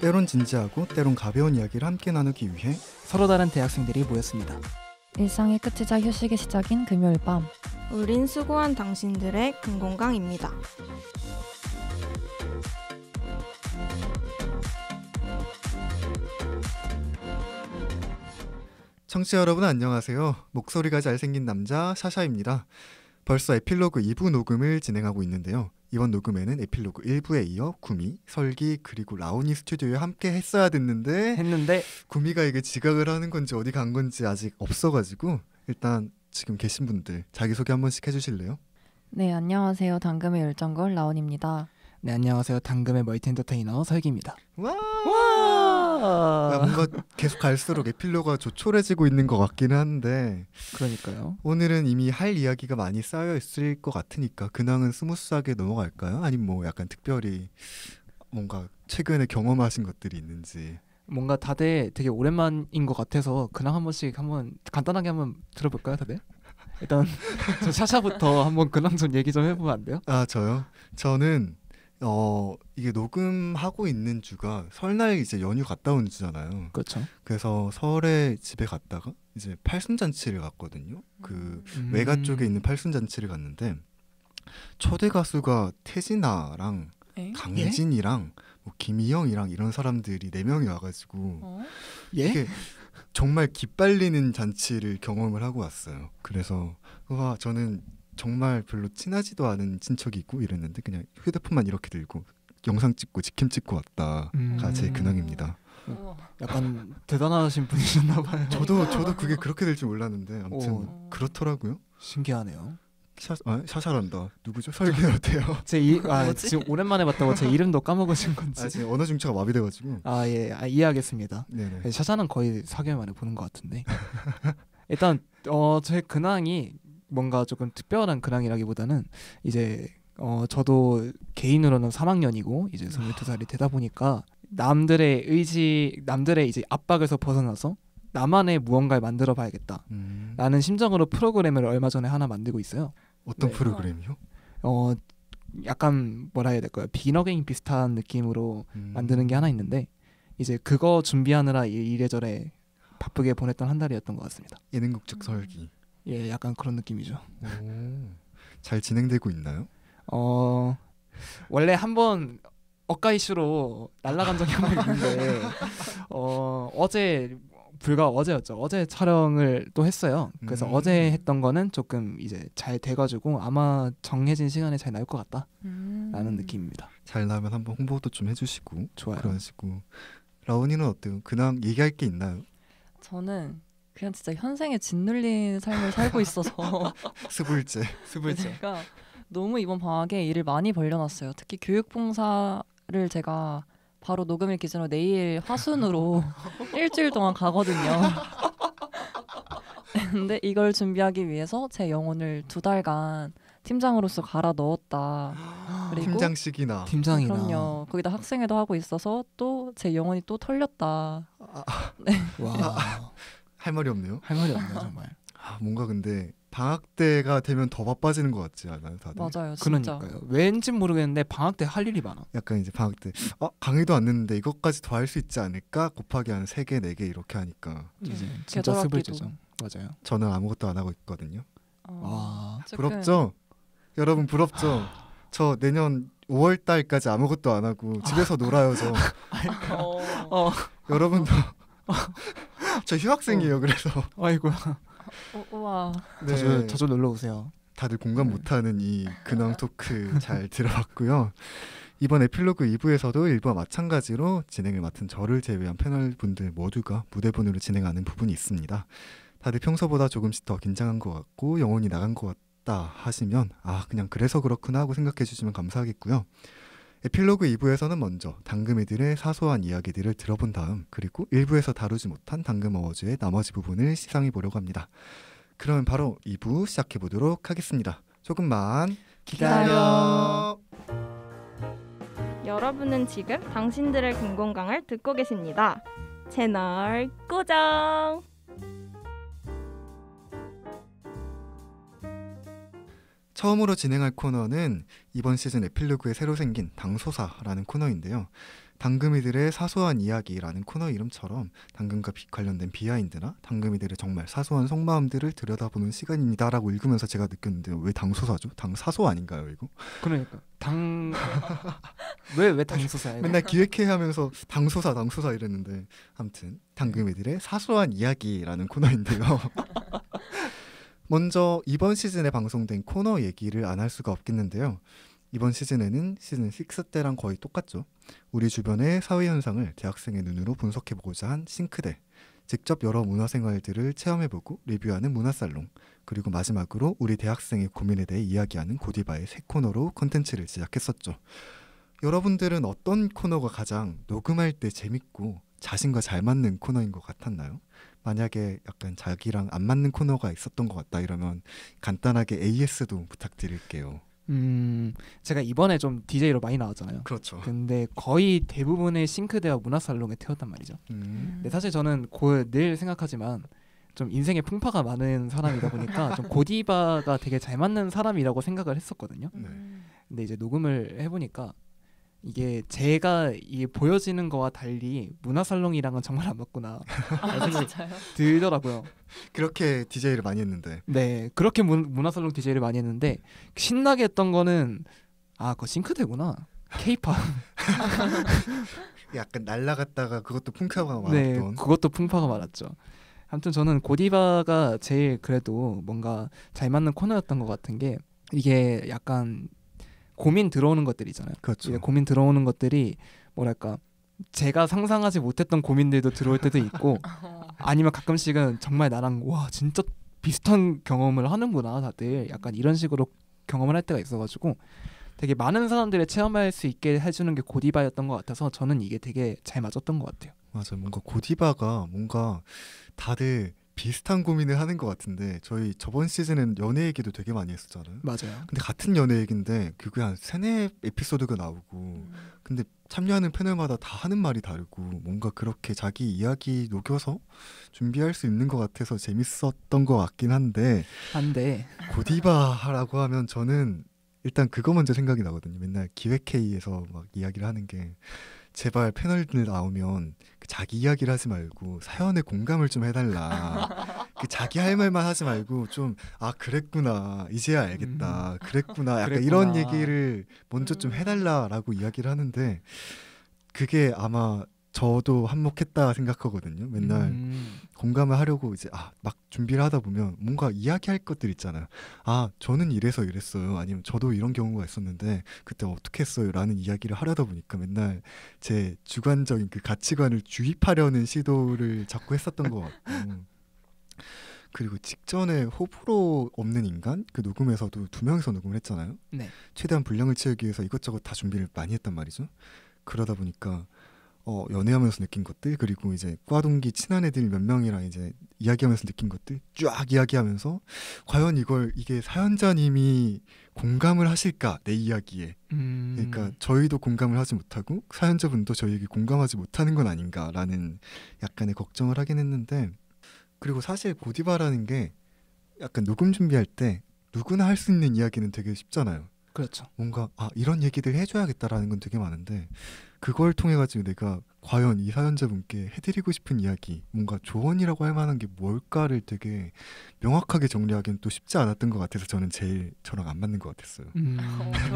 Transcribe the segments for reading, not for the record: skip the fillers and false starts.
때론 진지하고 때론 가벼운 이야기를 함께 나누기 위해 서로 다른 대학생들이 모였습니다. 일상의 끝이자 휴식의 시작인 금요일 밤, 우린 수고한 당신들의 금공강입니다. 청취자 여러분 안녕하세요. 목소리가 잘생긴 남자 샤샤입니다. 벌써 에필로그 2부 녹음을 진행하고 있는데요. 이번 녹음에는 에필로그 1부에 이어 구미, 설기 그리고 라온이 스튜디오에 함께 했어야 됐는데 구미가 이게 지각을 하는 건지 어디 간 건지 아직 없어가지고 일단 지금 계신 분들 자기소개 한 번씩 해주실래요? 네, 안녕하세요. 당금의 열정걸 라온입니다. 네, 안녕하세요. 당금의 멀티 엔터테이너 설기입니다. 와! 뭔가 계속 갈수록 에필로그가 조촐해지고 있는 것 같기는 한데 그러니까요. 오늘은 이미 할 이야기가 많이 쌓여 있을 것 같으니까 근황은 스무스하게 넘어갈까요? 아니면 뭐 약간 특별히 뭔가 최근에 경험하신 것들이 있는지. 뭔가 다들 되게 오랜만인 것 같아서 근황 한 번씩 한번 간단하게 한번 들어볼까요, 다들? 일단 저 샤샤부터 한번 근황 좀 얘기 좀 해보면 안 돼요? 아, 저요? 저는 이게 녹음하고 있는 주가 설날 이제 연휴 갔다 온 주잖아요. 그렇죠. 그래서 설에 집에 갔다가 이제 팔순잔치를 갔거든요. 그 외가 쪽에 있는 팔순잔치를 갔는데 초대 가수가 태진아랑 강혜진이랑 뭐 김희영이랑 이런 사람들이 4명이 와가지고 이게 정말 기빨리는 잔치를 경험을 하고 왔어요. 그래서 와, 저는 정말 별로 친하지도 않은 친척이 있고 이랬는데 그냥 휴대폰만 이렇게 들고 영상 찍고 직캠 찍고 왔다가 제 근황입니다. 약간 대단하신 분이셨나 봐요. 저도 그게 그렇게 될 줄 몰랐는데 아무튼 그렇더라고요. 신기하네요. 샤샤란다. 누구죠? 설기 어때요? 지금 오랜만에 봤다고 제 이름도 까먹으신 건지. 지금 언어 중차가 마비돼가지고. 이해하겠습니다. 네네. 샤샤는 거의 4개월 만에 보는 것 같은데. 일단 제 근황이 뭔가 조금 특별한 근황이라기보다는 이제 저도 개인으로는 3학년이고 이제 22살이 되다 보니까 남들의 이제 압박에서 벗어나서 나만의 무언가를 만들어 봐야겠다 라는 심정으로 프로그램을 얼마 전에 하나 만들고 있어요. 어떤 프로그램이요? 약간 뭐라 해야 될까요? 비긴 어게인 비슷한 느낌으로 만드는 게 하나 있는데 이제 그거 준비하느라 이래저래 바쁘게 보냈던 한 달이었던 것 같습니다. 예능국적 설기. 예, 약간 그런 느낌이죠. 잘 진행되고 있나요? 원래 한번 억가 이슈로 날아간 적이 한 번 있는데 불과 어제였죠. 어제 촬영을 또 했어요. 그래서 어제 했던 거는 조금 이제 잘 돼가지고 아마 정해진 시간에 잘 나올 것 같다라는 느낌입니다. 잘 나면 한번 홍보도 좀 해주시고 좋아요. 그런 식으로. 라온이는 어때요? 그냥 얘기할 게 있나요? 저는 그냥 진짜 현생에 짓눌린 삶을 살고 있어서 스불제. 제가 너무 이번 방학에 일을 많이 벌려놨어요. 특히 교육봉사를 제가 바로 녹음일 기준으로 내일 화순으로 일주일 동안 가거든요. 근데 이걸 준비하기 위해서 제 영혼을 2달간 팀장으로서 갈아 넣었다. 그리고 팀장이나. 그럼요. 거기다 학생회도 하고 있어서 또 제 영혼이 또 털렸다. 네. 와. 할 말이 없네요. 할 말이 없네요, 정말. 뭔가 근데 방학 때가 되면 더 바빠지는 것 같지 않아요, 다들? 맞아요, 진짜. 그러니까요. 왠진 모르겠는데 방학 때 할 일이 많아. 약간 이제 방학 때 강의도 안 듣는데 이것까지 더 할 수 있지 않을까? 곱하기 한 3개, 4개 이렇게 하니까. 이제 진짜 스불제죠. 맞아요. 저는 아무것도 안 하고 있거든요. 와, 부럽죠? 여러분 부럽죠? 저 내년 5월 달까지 아무것도 안 하고 집에서 놀아요, 저. 여러분도 저 휴학생이에요. 그래서 아이고야. 우와. 네. 자주 놀러 오세요. 다들 공감 못하는 이 근황 토크 잘 들어봤고요. 이번 에필로그 2부에서도 일부와 마찬가지로 진행을 맡은 저를 제외한 패널분들 모두가 무대분으로 진행하는 부분이 있습니다. 다들 평소보다 조금씩 더 긴장한 것 같고 영혼이 나간 것 같다 하시면 그냥 그래서 그렇구나 하고 생각해 주시면 감사하겠고요. 에필로그 2부에서는 먼저 당금이들의 사소한 이야기들을 들어본 다음 그리고 1부에서 다루지 못한 당금 어워즈의 나머지 부분을 시상해 보려고 합니다. 그럼 바로 2부 시작해 보도록 하겠습니다. 조금만 기다려. 여러분은 지금 당신들의 금공강을 듣고 계십니다. 채널 고정. 처음으로 진행할 코너는 이번 시즌 에필로그에 새로 생긴 당소사라는 코너인데요. 당금이들의 사소한 이야기라는 코너 이름처럼 당금과 관련된 비하인드나 당금이들의 정말 사소한 속마음들을 들여다보는 시간입니다라고 읽으면서 제가 느꼈는데 왜 당소사죠? 당사소 아닌가요 이거? 그러니까 왜 당소사예요? 맨날 기획회 하면서 당소사 이랬는데 아무튼 당금이들의 사소한 이야기라는 코너인데요. 먼저 이번 시즌에 방송된 코너 얘기를 안 할 수가 없겠는데요. 이번 시즌에는 시즌 6 때랑 거의 똑같죠. 우리 주변의 사회 현상을 대학생의 눈으로 분석해보고자 한 싱크대, 직접 여러 문화생활들을 체험해보고 리뷰하는 문화살롱, 그리고 마지막으로 우리 대학생의 고민에 대해 이야기하는 고디바의 새 코너로 콘텐츠를 시작했었죠. 여러분들은 어떤 코너가 가장 녹음할 때 재밌고 자신과 잘 맞는 코너인 것 같았나요? 만약에 약간 자기랑 안 맞는 코너가 있었던 것 같다 이러면 간단하게 AS도 부탁드릴게요. 제가 이번에 좀 DJ로 많이 나왔잖아요. 그렇죠. 근데 거의 대부분의 싱크대와 문화살롱에 태웠단 말이죠. 근데 사실 저는 늘 생각하지만 좀 인생에 풍파가 많은 사람이다 보니까 좀 고디바가 되게 잘 맞는 사람이라고 생각을 했었거든요. 네. 근데 이제 녹음을 해보니까 이게 제가 이게 보여지는 거와 달리 문화살롱이랑은 정말 안 맞구나 라는 생각이 진짜요? 들더라고요. 그렇게 DJ를 많이 했는데 네, 그렇게 문화살롱 DJ를 많이 했는데 신나게 했던 거는 그거 싱크대구나. K-팝. 약간 날라갔다가 그것도 풍파가 많았던. 네, 그것도 풍파가 많았죠. 아무튼 저는 고디바가 제일 그래도 뭔가 잘 맞는 코너였던 것 같은 게 이게 약간 고민 들어오는 것들이잖아요. 그렇죠. 이게 고민 들어오는 것들이 뭐랄까 제가 상상하지 못했던 고민들도 들어올 때도 있고 아니면 가끔씩은 정말 나랑 와 진짜 비슷한 경험을 하는구나 다들 약간 이런 식으로 경험을 할 때가 있어가지고 되게 많은 사람들이 체험할 수 있게 해주는 게 고디바였던 것 같아서 저는 이게 되게 잘 맞았던 것 같아요. 맞아요. 뭔가 고디바가 뭔가 다들 비슷한 고민을 하는 것 같은데 저희 저번 시즌에는 연애 얘기도 되게 많이 했었잖아요. 맞아요. 근데 같은 연애 얘기인데 그게 한 3-4 에피소드가 나오고 근데 참여하는 패널마다 다 하는 말이 다르고 뭔가 그렇게 자기 이야기 녹여서 준비할 수 있는 것 같아서 재밌었던 것 같긴 한데 고디바라고 하면 저는 일단 그거 먼저 생각이 나거든요. 맨날 기획회의에서 막 이야기를 하는 게 제발 패널들 나오면 자기 이야기를 하지 말고 사연에 공감을 좀 해달라. 자기 할 말만 하지 말고 좀 그랬구나 이제야 알겠다. 그랬구나 약간 이런 얘기를 먼저 좀 해달라라고 이야기를 하는데 그게 아마 저도 한몫했다 생각하거든요. 맨날 공감을 하려고 이제 막 준비를 하다 보면 뭔가 이야기할 것들 있잖아요. 저는 이래서 이랬어요. 아니면 저도 이런 경우가 있었는데 그때 어떻게 했어요? 라는 이야기를 하려다 보니까 맨날 제 주관적인 그 가치관을 주입하려는 시도를 자꾸 했었던 것 같고 그리고 직전에 호불호 없는 인간 그 녹음에서도 2명이서 녹음을 했잖아요. 네. 최대한 분량을 채우기 위해서 이것저것 다 준비를 많이 했단 말이죠. 그러다 보니까 연애하면서 느낀 것들 그리고 이제 과 동기 친한 애들 몇 명이랑 이제 이야기하면서 느낀 것들 쫙 이야기하면서 과연 이게 사연자님이 공감을 하실까 내 이야기에 그러니까 저희도 공감을 하지 못하고 사연자분도 저희에게 공감하지 못하는 건 아닌가라는 약간의 걱정을 하긴 했는데 그리고 사실 고디바라는 게 약간 녹음 준비할 때 누구나 할 수 있는 이야기는 되게 쉽잖아요. 그렇죠. 뭔가 이런 얘기들 해줘야겠다라는 건 되게 많은데 그걸 통해 가지고 내가 과연 이 사연자분께 해드리고 싶은 이야기 뭔가 조언이라고 할 만한 게 뭘까를 되게 명확하게 정리하기는 또 쉽지 않았던 것 같아서 저는 제일 저랑 안 맞는 것 같았어요.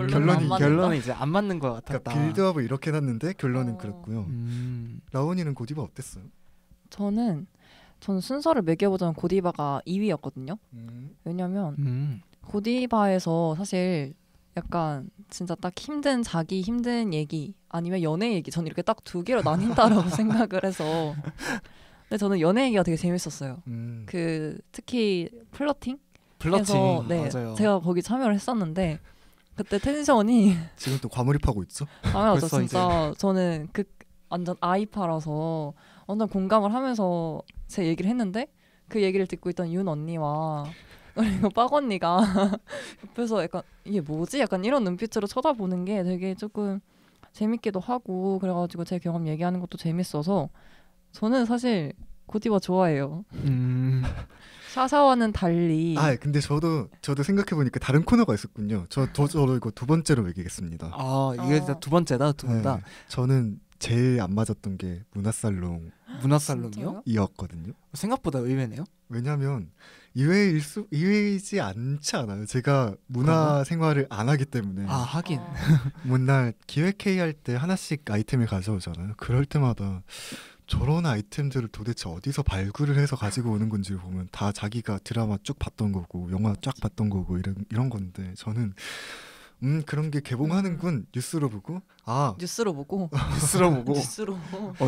결론은 이제 안 맞는 것 같았다. 그러니까 빌드업을 이렇게 해놨는데 결론은 그렇고요. 라온이는 고디바 어땠어요? 저는 순서를 매겨보자면 고디바가 2위였거든요. 왜냐면 고디바에서 사실 약간 진짜 딱 힘든 얘기 아니면 연애 얘기 저는 이렇게 딱 2개로 나뉜다라고 생각을 해서 근데 저는 연애 얘기가 되게 재밌었어요. 특히 플러팅? 네, 맞아요. 제가 거기 참여를 했었는데 그때 텐션이 지금 또 과몰입하고 있죠? 당연하죠. 진짜 저는 완전 아이파라서 완전 공감을 하면서 제 얘기를 했는데 그 얘기를 듣고 있던 윤 언니와 그리고 빡 언니가 옆에서 약간 이게 뭐지? 약간 이런 눈빛으로 쳐다보는 게 되게 조금 재밌기도 하고 그래가지고 제 경험 얘기하는 것도 재밌어서 저는 사실 고디바 좋아해요. 샤샤와는 달리. 아 근데 저도 생각해 보니까 다른 코너가 있었군요. 저도 이거 두 번째로 매기겠습니다. 아 이게 두 번째다 두 분 다. 네, 저는 제일 안 맞았던 게 문화살롱이었거든요. 문화살롱이요? 생각보다 의외네요. 왜냐하면 의외이지 않지 않아요. 제가 문화 생활을 안 하기 때문에. 아 하긴. 맨날 기획회의 할 때 하나씩 아이템을 가져오잖아요. 그럴 때마다 저런 아이템들을 도대체 어디서 발굴을 해서 가지고 오는 건지 보면 다 자기가 드라마 쭉 봤던 거고 영화 쫙 봤던 거고 이런 건데 저는 그런 게 개봉하는군 뉴스로 보고 뉴스로 보고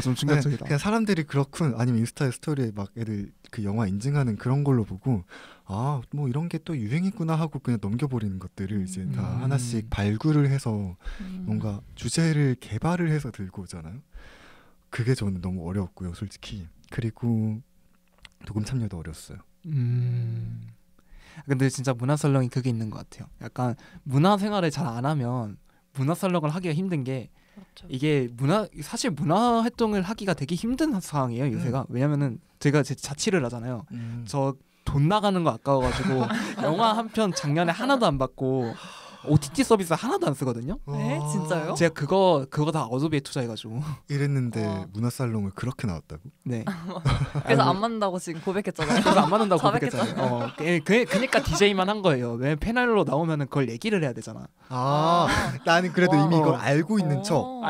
좀 충격적이다. 네, 그냥 사람들이 그렇군 아니면 인스타에 스토리에 막 애들 그 영화 인증하는 그런 걸로 보고 뭐 이런 게 또 유행이구나 하고 그냥 넘겨버리는 것들을 이제 다 하나씩 발굴을 해서 뭔가 주제를 개발을 해서 들고 오잖아요. 그게 저는 너무 어려웠고요 솔직히. 그리고 녹음 참여도 어려웠어요. 근데 진짜 문화살롱이 그게 있는 것 같아요. 약간 문화 생활을 잘 안 하면 문화살롱을 하기가 힘든 게 그렇죠. 이게 사실 문화 활동을 하기가 되게 힘든 상황이에요 요새가. 왜냐면은 제가 제 자취를 하잖아요. 저 돈 나가는 거 아까워가지고 영화 한 편 작년에 하나도 안 받고 OTT 서비스 하나도 안 쓰거든요. 네? 진짜요? 제가 그거 다 어도비에 투자해가지고 이랬는데 문화살롱을 그렇게 나왔다고? 네. 그래서 안 맞는다고 지금 고백했잖아요. 그래서 안 맞는다고 고백했잖아요. 그러니까 DJ만 한 거예요. 왜 패널로 나오면은 그걸 얘기를 해야 되잖아. 나는 그래도 이미 이걸 알고 있는 척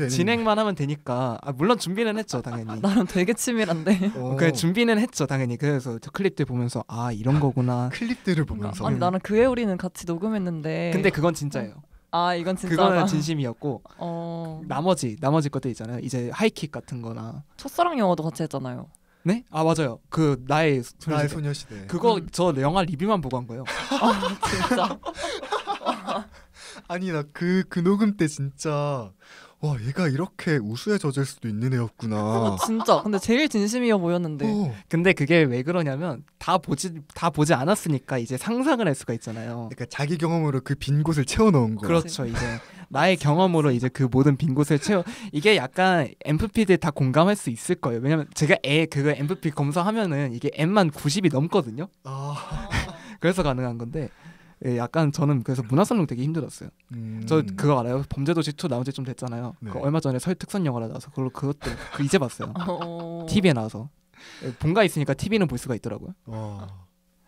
진행만 하면 되니까. 물론 준비는 했죠 당연히. 나랑 되게 치밀한데. 그래 준비는 했죠 당연히. 그래서 클립들 보면서 이런 거구나. 클립들을 보면서. 아니 나랑 그의 우리는 같이 녹음했는데. 근데 그건 진짜예요. 이건 진짜. 그거는 진심이었고. 나머지 것들 있잖아요. 이제 하이킥 같은 거나. 첫사랑 영화도 같이 했잖아요. 네? 맞아요. 그 나의 소녀시대. 그거 저 영화 리뷰만 보고 한 거예요. 진짜. 아니 나 그 녹음 때 진짜 와 얘가 이렇게 우수에 젖을 수도 있는 애였구나. 진짜. 근데 제일 진심이어 보였는데. 근데 그게 왜 그러냐면 다 보지 않았으니까 이제 상상을 할 수가 있잖아요. 그러니까 자기 경험으로 그 빈 곳을 채워 넣은 거. 그렇죠. 이제 나의 경험으로 이제 그 모든 빈 곳을 이게 약간 MFP들 다 공감할 수 있을 거예요. 왜냐면 제가 그거 MFP 검사하면은 이게 M만 90이 넘거든요. 그래서 가능한 건데. 약간 저는 그래서 문화살롱 되게 힘들었어요. 저 그거 알아요? 범죄도시 2 나온 지 좀 됐잖아요. 네. 얼마 전에 설 특선 영화로 나와서 그것도 이제 봤어요. TV에 나와서. 본가 있으니까 TV는 볼 수가 있더라고요.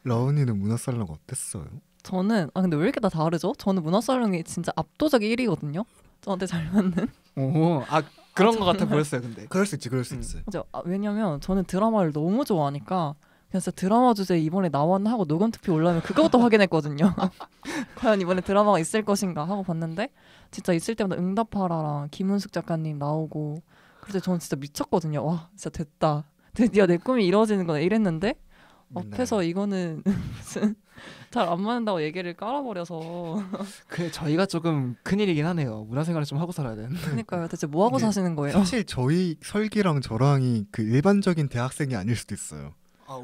라온이는 문화살롱 어땠어요? 저는 근데 왜 이렇게 다 다르죠? 저는 문화살롱이 진짜 압도적 1위거든요. 저한테 잘 맞는. 그런 거 같아 보였어요. 근데 그럴 수 있지. 그죠? 왜냐면 저는 드라마를 너무 좋아하니까 그래서 드라마 주제 이번에 나왔나 하고 녹음 투표 올라오면 그것도 확인했거든요. 과연 이번에 드라마가 있을 것인가 하고 봤는데 진짜 있을 때마다 응답하라랑 김은숙 작가님 나오고 그래서 저는 진짜 미쳤거든요. 와 진짜 됐다. 드디어 내 꿈이 이루어지는구나 이랬는데 앞에서 이거는 무슨 잘 안 맞는다고 얘기를 깔아버려서. 그래 저희가 조금 큰일이긴 하네요. 문화생활을 좀 하고 살아야 되는데. 그러니까요. 대체 뭐 하고 사시는 거예요? 사실 저희 설기랑 저랑이 그 일반적인 대학생이 아닐 수도 있어요.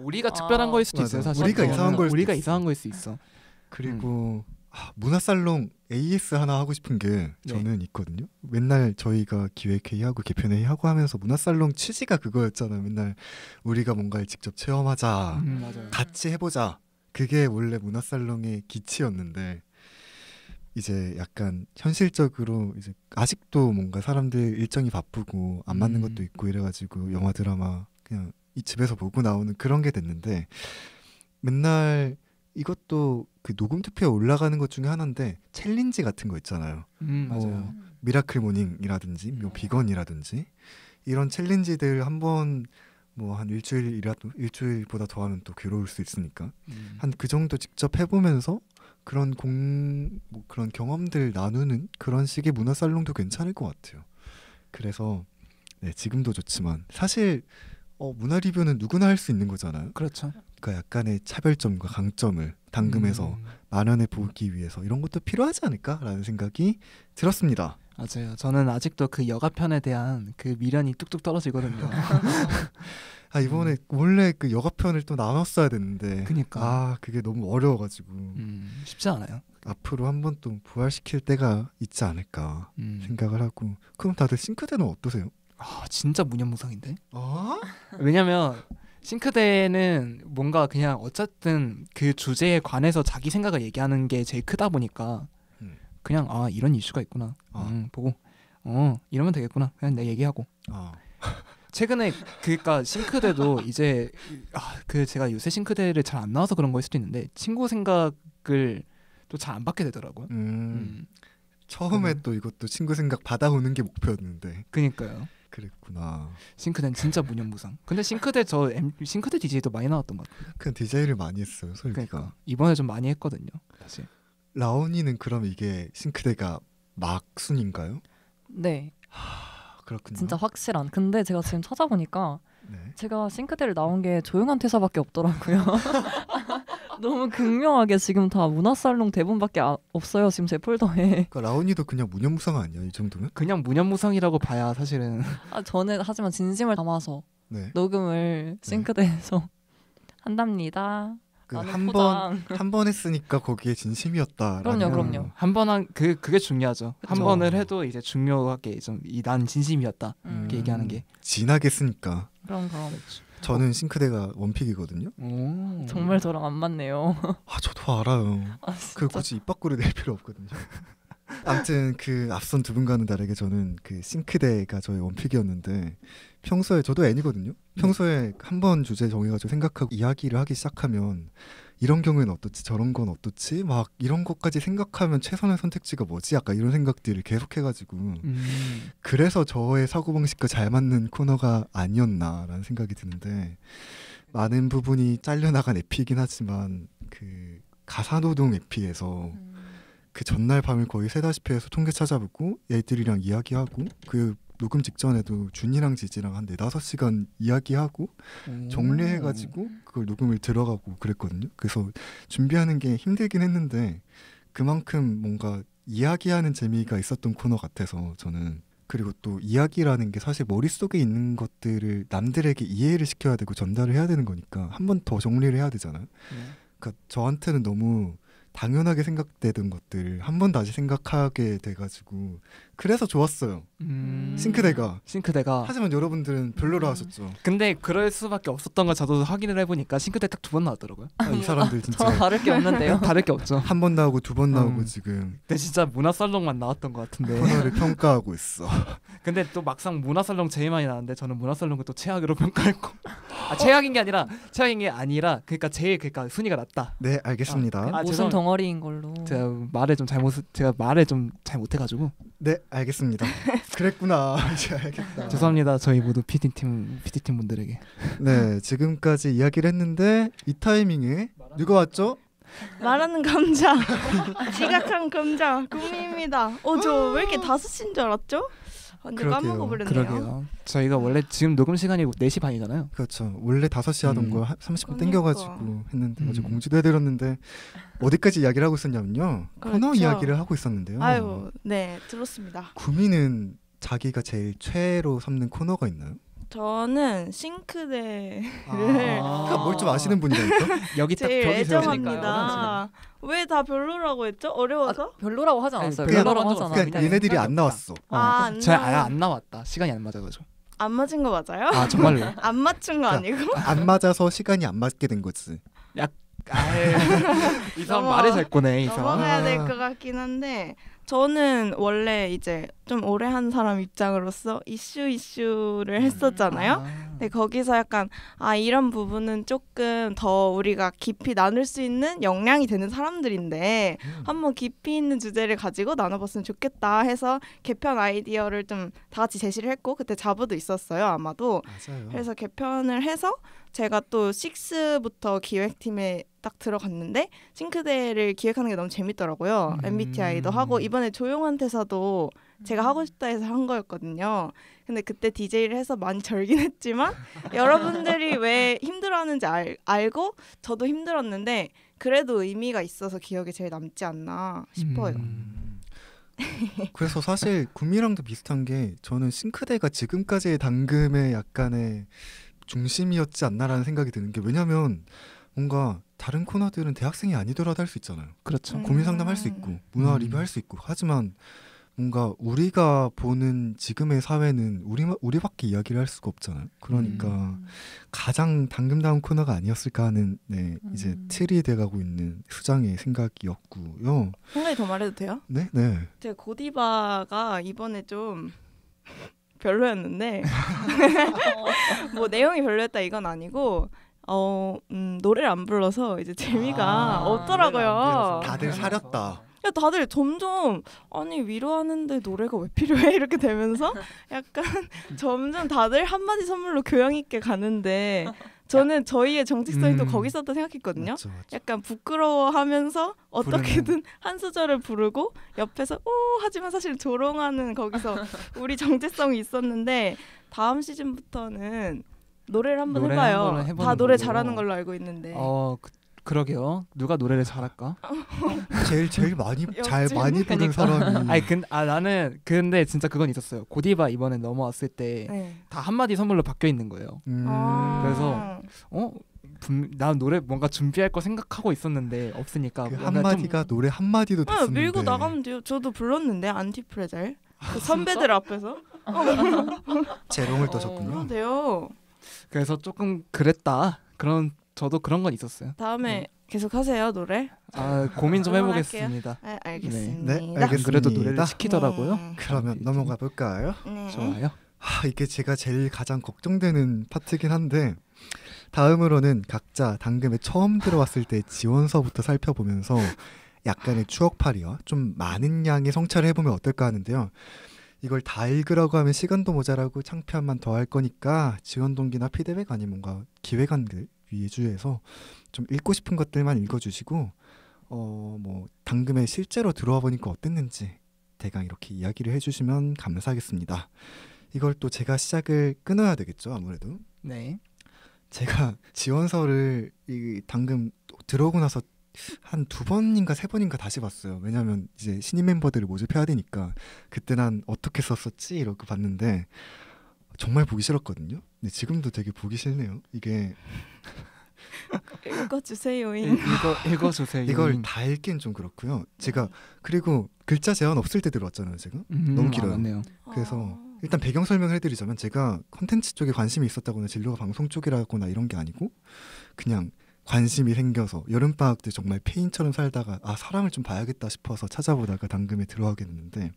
우리가 특별한 거일 수도 있어요. 사실 우리가 이상한 거일 수 있어. 그리고 문화살롱 AS 하나 하고 싶은 게 저는 있거든요. 맨날 저희가 기획회의하고 개편회의하고 하면서 문화살롱 취지가 그거였잖아요. 맨날 우리가 뭔가를 직접 체험하자, 맞아요. 같이 해보자. 그게 원래 문화살롱의 기치였는데 이제 약간 현실적으로 이제 아직도 뭔가 사람들 일정이 바쁘고 안 맞는 것도 있고 이래가지고 영화 드라마 그냥 이 집에서 보고 나오는 그런 게 됐는데 맨날 이것도 그 녹음 투표에 올라가는 것 중에 하나인데 챌린지 같은 거 있잖아요. 맞아요. 미라클 모닝이라든지 비건이라든지 이런 챌린지들 한번 뭐 한 일주일보다 더하면 또 괴로울 수 있으니까 한 그 정도 직접 해보면서 그런 그런 경험들 나누는 그런 식의 문화살롱도 괜찮을 것 같아요. 그래서 지금도 좋지만 사실 문화 리뷰는 누구나 할 수 있는 거잖아요. 그렇죠. 그러니까 약간의 차별점과 강점을 당금해서 만연해 보기 위해서 이런 것도 필요하지 않을까라는 생각이 들었습니다. 맞아요. 저는 아직도 그 여가편에 대한 그 미련이 뚝뚝 떨어지거든요. 이번에 원래 그 여가편을 또 나눴어야 됐는데 그러니까 그게 너무 어려워가지고 쉽지 않아요. 앞으로 한번 또 부활시킬 때가 있지 않을까 생각을 하고. 그럼 다들 싱크대는 어떠세요? 진짜 무념무상인데. 왜냐면 싱크대는 뭔가 그냥 어쨌든 그 주제에 관해서 자기 생각을 얘기하는 게 제일 크다 보니까 그냥 이런 이슈가 있구나 보고 이러면 되겠구나 그냥 내 얘기하고 최근에 그러니까 싱크대도 이제 그 제가 요새 싱크대를 잘 안 나와서 그런 거일 수도 있는데 친구 생각을 또 잘 안 받게 되더라고요. 처음에 또 이것도 친구 생각 받아오는 게 목표였는데. 그니까요. 그랬구나. 싱크대는 진짜 무념무상. 근데 싱크대 싱크대 DJ도 많이 나왔던 것 같아요. 그냥 DJ를 많이 했어요, 솔기가. 그러니까 이번에 좀 많이 했거든요, 사실. 라온이는 그럼 이게 싱크대가 막순인가요? 네. 그렇군요. 진짜 확실한. 근데 제가 지금 찾아보니까 네. 제가 싱크대를 나온 게 조용한 퇴사밖에 없더라고요. 너무 극명하게 지금 다 문화살롱 대본밖에 없어요. 지금 제 폴더에. 그러니까 라온이도 그냥 무념무상 아니야 이 정도면? 그냥 무념무상이라고 봐야 사실은. 저는 하지만 진심을 담아서 네. 녹음을 싱크대에서 한답니다. 한 번 했으니까 거기에 진심이었다. 그럼요. 한 번 그게 중요하죠. 한 번을 해도 이제 중요하게 좀 난 진심이었다 이렇게 얘기하는 게. 진하게 쓰니까. 그럼. 저는 싱크대가 원픽이거든요. 정말 저랑 안 맞네요. 저도 알아요. 그 굳이 입 밖으로 낼 필요 없거든요. 아무튼 그 앞선 두 분과는 다르게 저는 그 싱크대가 저의 원픽이었는데 평소에 저도 N이거든요. 평소에 한 번 주제 정해가지고 생각하고 이야기를 하기 시작하면 이런 경우에는 어떻지 저런 건 어떻지 막 이런 것까지 생각하면 최선의 선택지가 뭐지 약간 이런 생각들을 계속해가지고 그래서 저의 사고방식과 잘 맞는 코너가 아니었나라는 생각이 드는데 많은 부분이 잘려나간 에피이긴 하지만 그 가사노동 에피에서 그 전날 밤을 거의 새다시피 해서 통계 찾아보고 애들이랑 이야기하고 그 녹음 직전에도 준이랑 지지랑 한 4-5시간 이야기하고 정리해가지고 그걸 녹음을 들어가고 그랬거든요. 그래서 준비하는 게 힘들긴 했는데 그만큼 뭔가 이야기하는 재미가 있었던 코너 같아서 저는. 그리고 또 이야기라는 게 사실 머릿속에 있는 것들을 남들에게 이해를 시켜야 되고 전달을 해야 되는 거니까 한 번 더 정리를 해야 되잖아요. 그러니까 저한테는 너무 당연하게 생각되던 것들을 한 번 다시 생각하게 돼가지고 그래서 좋았어요. 싱크대가. 하지만 여러분들은 별로라 하셨죠. 근데 그럴 수밖에 없었던 걸 저도 확인을 해보니까 싱크대 딱 2번 나왔더라고요. 이 사람들 진짜 저랑 다를 게 없는데요. 다를 게 없죠. 한 번 나오고 2번 나오고 지금. 근데 진짜 문화살롱만 나왔던 것 같은데. 코너를 평가하고 있어. 근데 또 막상 문화살롱 제일 많이 나왔는데 저는 문화살롱을 또 최악으로 평가했고. 최악인 게 아니라 그러니까 제일 순위가 낮다. 네, 알겠습니다. 무슨 덩어리인 걸로. 제가 말을 좀 잘 못해가지고. 네, 알겠습니다. 그랬구나. 이제 알겠다. 죄송합니다. 저희 모두 PD팀 분들에게. 네, 지금까지 이야기를 했는데 이 타이밍에 누가 왔죠? 말하는 감자. 지각한 감자. 구미입니다. 저 왜 이렇게 5시인 줄 알았죠? 완전 까먹어버렸네요. 그러게요. 저희가 원래 지금 녹음 시간이 4시 반이잖아요. 그렇죠. 원래 5시 하던 거 30분 땡겨가지고 했는데 어제 공지도 해드렸는데 어디까지 이야기를 하고 있었냐면요. 그렇죠. 코너 이야기를 하고 있었는데요. 아유, 네, 들었습니다. 구미는 자기가 제일 최애로 삼는 코너가 있나요? 저는 싱크대를 뭘 좀 아시는 분이니까 여기 딱 제일 벽이 애정합니다. 왜 다 별로라고 했죠? 어려워서? 별로라고 하지 않았어요. 그냥 별로라고 하지 않았어요. 그러니까 얘네들이 안 나왔어. 안 나왔다. 시간이 안 맞아가지고. 안 맞은 거 맞아요? 정말로? 안 맞춘 거 아니고? 안 맞아서 시간이 안 맞게 된 거지. 이 사람 말을 잘 꺼내. 이 사람. 넘어가야 될 것 같긴 한데 저는 원래 이제 좀 오래 한 사람 입장으로서 이슈를 했었잖아요. 근데 거기서 약간 이런 부분은 조금 더 우리가 깊이 나눌 수 있는 역량이 되는 사람들인데 한번 깊이 있는 주제를 가지고 나눠봤으면 좋겠다 해서 개편 아이디어를 좀 다 같이 제시를 했고 그때 자부도 있었어요 아마도. 맞아요. 그래서 개편을 해서 제가 또 6부터 기획팀에 딱 들어갔는데 싱크대를 기획하는 게 너무 재밌더라고요. MBTI도 하고 이번에 조용한 퇴사도 제가 하고 싶다 해서 한 거였거든요. 근데 그때 DJ를 해서 많이 절긴 했지만 여러분들이 왜 힘들어하는지 알고 저도 힘들었는데 그래도 의미가 있어서 기억에 제일 남지 않나 싶어요. 그래서 사실 구미랑도 비슷한 게 저는 싱크대가 지금까지의 당금의 약간의 중심이었지 않나라는 생각이 드는 게 왜냐면 뭔가 다른 코너들은 대학생이 아니더라도 할 수 있잖아요. 그렇죠. 고민 상담할 수 있고 문화 리뷰할 수 있고 하지만 뭔가 우리가 보는 지금의 사회는 우리밖에 이야기를 할 수가 없잖아요. 그러니까 가장 당금다운 코너가 아니었을까 하는 이제 틀이 돼가고 있는 수장의 생각이었고요. 한 가지 더 말해도 돼요? 네. 제가 고디바가 이번에 좀 별로였는데 뭐 내용이 별로였다 이건 아니고 노래를 안 불러서 이제 재미가 없더라고요. 다들 사렸다. 야, 다들 점점 아니 위로하는데 노래가 왜 필요해 이렇게 되면서 약간 점점 다들 한마디 선물로 교양 있게 가는데 저는 저희의 정체성이 또 거기 있었다 생각했거든요. 맞죠. 약간 부끄러워하면서 어떻게든 한 소절을 부르고 옆에서 오 하지만 사실 조롱하는 거기서 우리 정체성이 있었는데 다음 시즌부터는 노래를 한번 해봐요. 다 노래 잘하는 걸로 알고 있는데. 그러게요. 누가 노래를 잘할까? 제일 많이 부른 사람이. 나는 근데 진짜 그건 있었어요. 고디바 이번에 넘어왔을 때 다 한마디 선물로 바뀌어 있는 거예요. 그래서 난 노래 뭔가 준비할 거 생각하고 있었는데 없으니까 그 한마디가 노래 한마디도 됐었는데 밀고 나가면 돼요. 저도 불렀는데 안티프레젤 그 선배들 앞에서 재롱을 떠셨군요. 그럼 돼요. 그래서 조금 그랬다. 저도 그런 건 있었어요. 다음에 계속 하세요 노래. 고민 좀 해보겠습니다. 알겠습니다. 네, 알겠습니다. 그래도 노래를 시키더라고요. 그러면 넘어가 볼까요? 좋아요. 이게 제가 제일 가장 걱정되는 파트긴 한데 다음으로는 각자 당금에 처음 들어왔을 때 지원서부터 살펴보면서 약간의 추억팔이와 좀 많은 양의 성찰을 해보면 어떨까 하는데요. 이걸 다 읽으라고 하면 시간도 모자라고 창피함만 더할 거니까 지원 동기나 피드백 아니면 뭔가 기획안들 위주에서 좀 읽고 싶은 것들만 읽어주시고 뭐 당금에 실제로 들어와 보니까 어땠는지 대강 이렇게 이야기를 해주시면 감사하겠습니다. 이걸 또 제가 시작을 끊어야 되겠죠, 아무래도. 네. 제가 지원서를 이 당금 들어오고 나서 한 2번인가 3번인가 다시 봤어요. 왜냐하면 이제 신인 멤버들을 모집해야 되니까 그때 난 어떻게 썼었지 이렇게 봤는데 정말 보기 싫었거든요. 근데 지금도 되게 보기 싫네요. 이게 읽어주세요. 읽어주세요. 이걸 다 읽긴 좀 그렇고요. 제가 그리고 글자 제한 없을 때 들어왔잖아요. 제가 너무 길어요. 맞네요. 그래서 일단 배경 설명을 해드리자면 제가 콘텐츠 쪽에 관심이 있었다거나 진로가 방송 쪽이라거나 이런 게 아니고 그냥 관심이 생겨서 여름방학 때 정말 페인처럼 살다가 사람을 좀 봐야겠다 싶어서 찾아보다가 당금에 들어가게 됐는데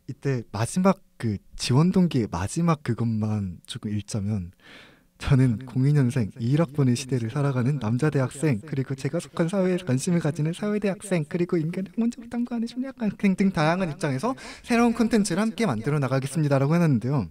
이때 마지막 그 지원 동기의 마지막 그것만 조금 읽자면 저는 02년생 21학번의 시대를 살아가는 남자 대학생 그리고 제가 속한 사회에 관심을 가지는 사회대학생 그리고 인간의 학문적 탐구하는 심리학관 등등 다양한 입장에서 새로운 콘텐츠를 함께 만들어 나가겠습니다라고 해놨는데요.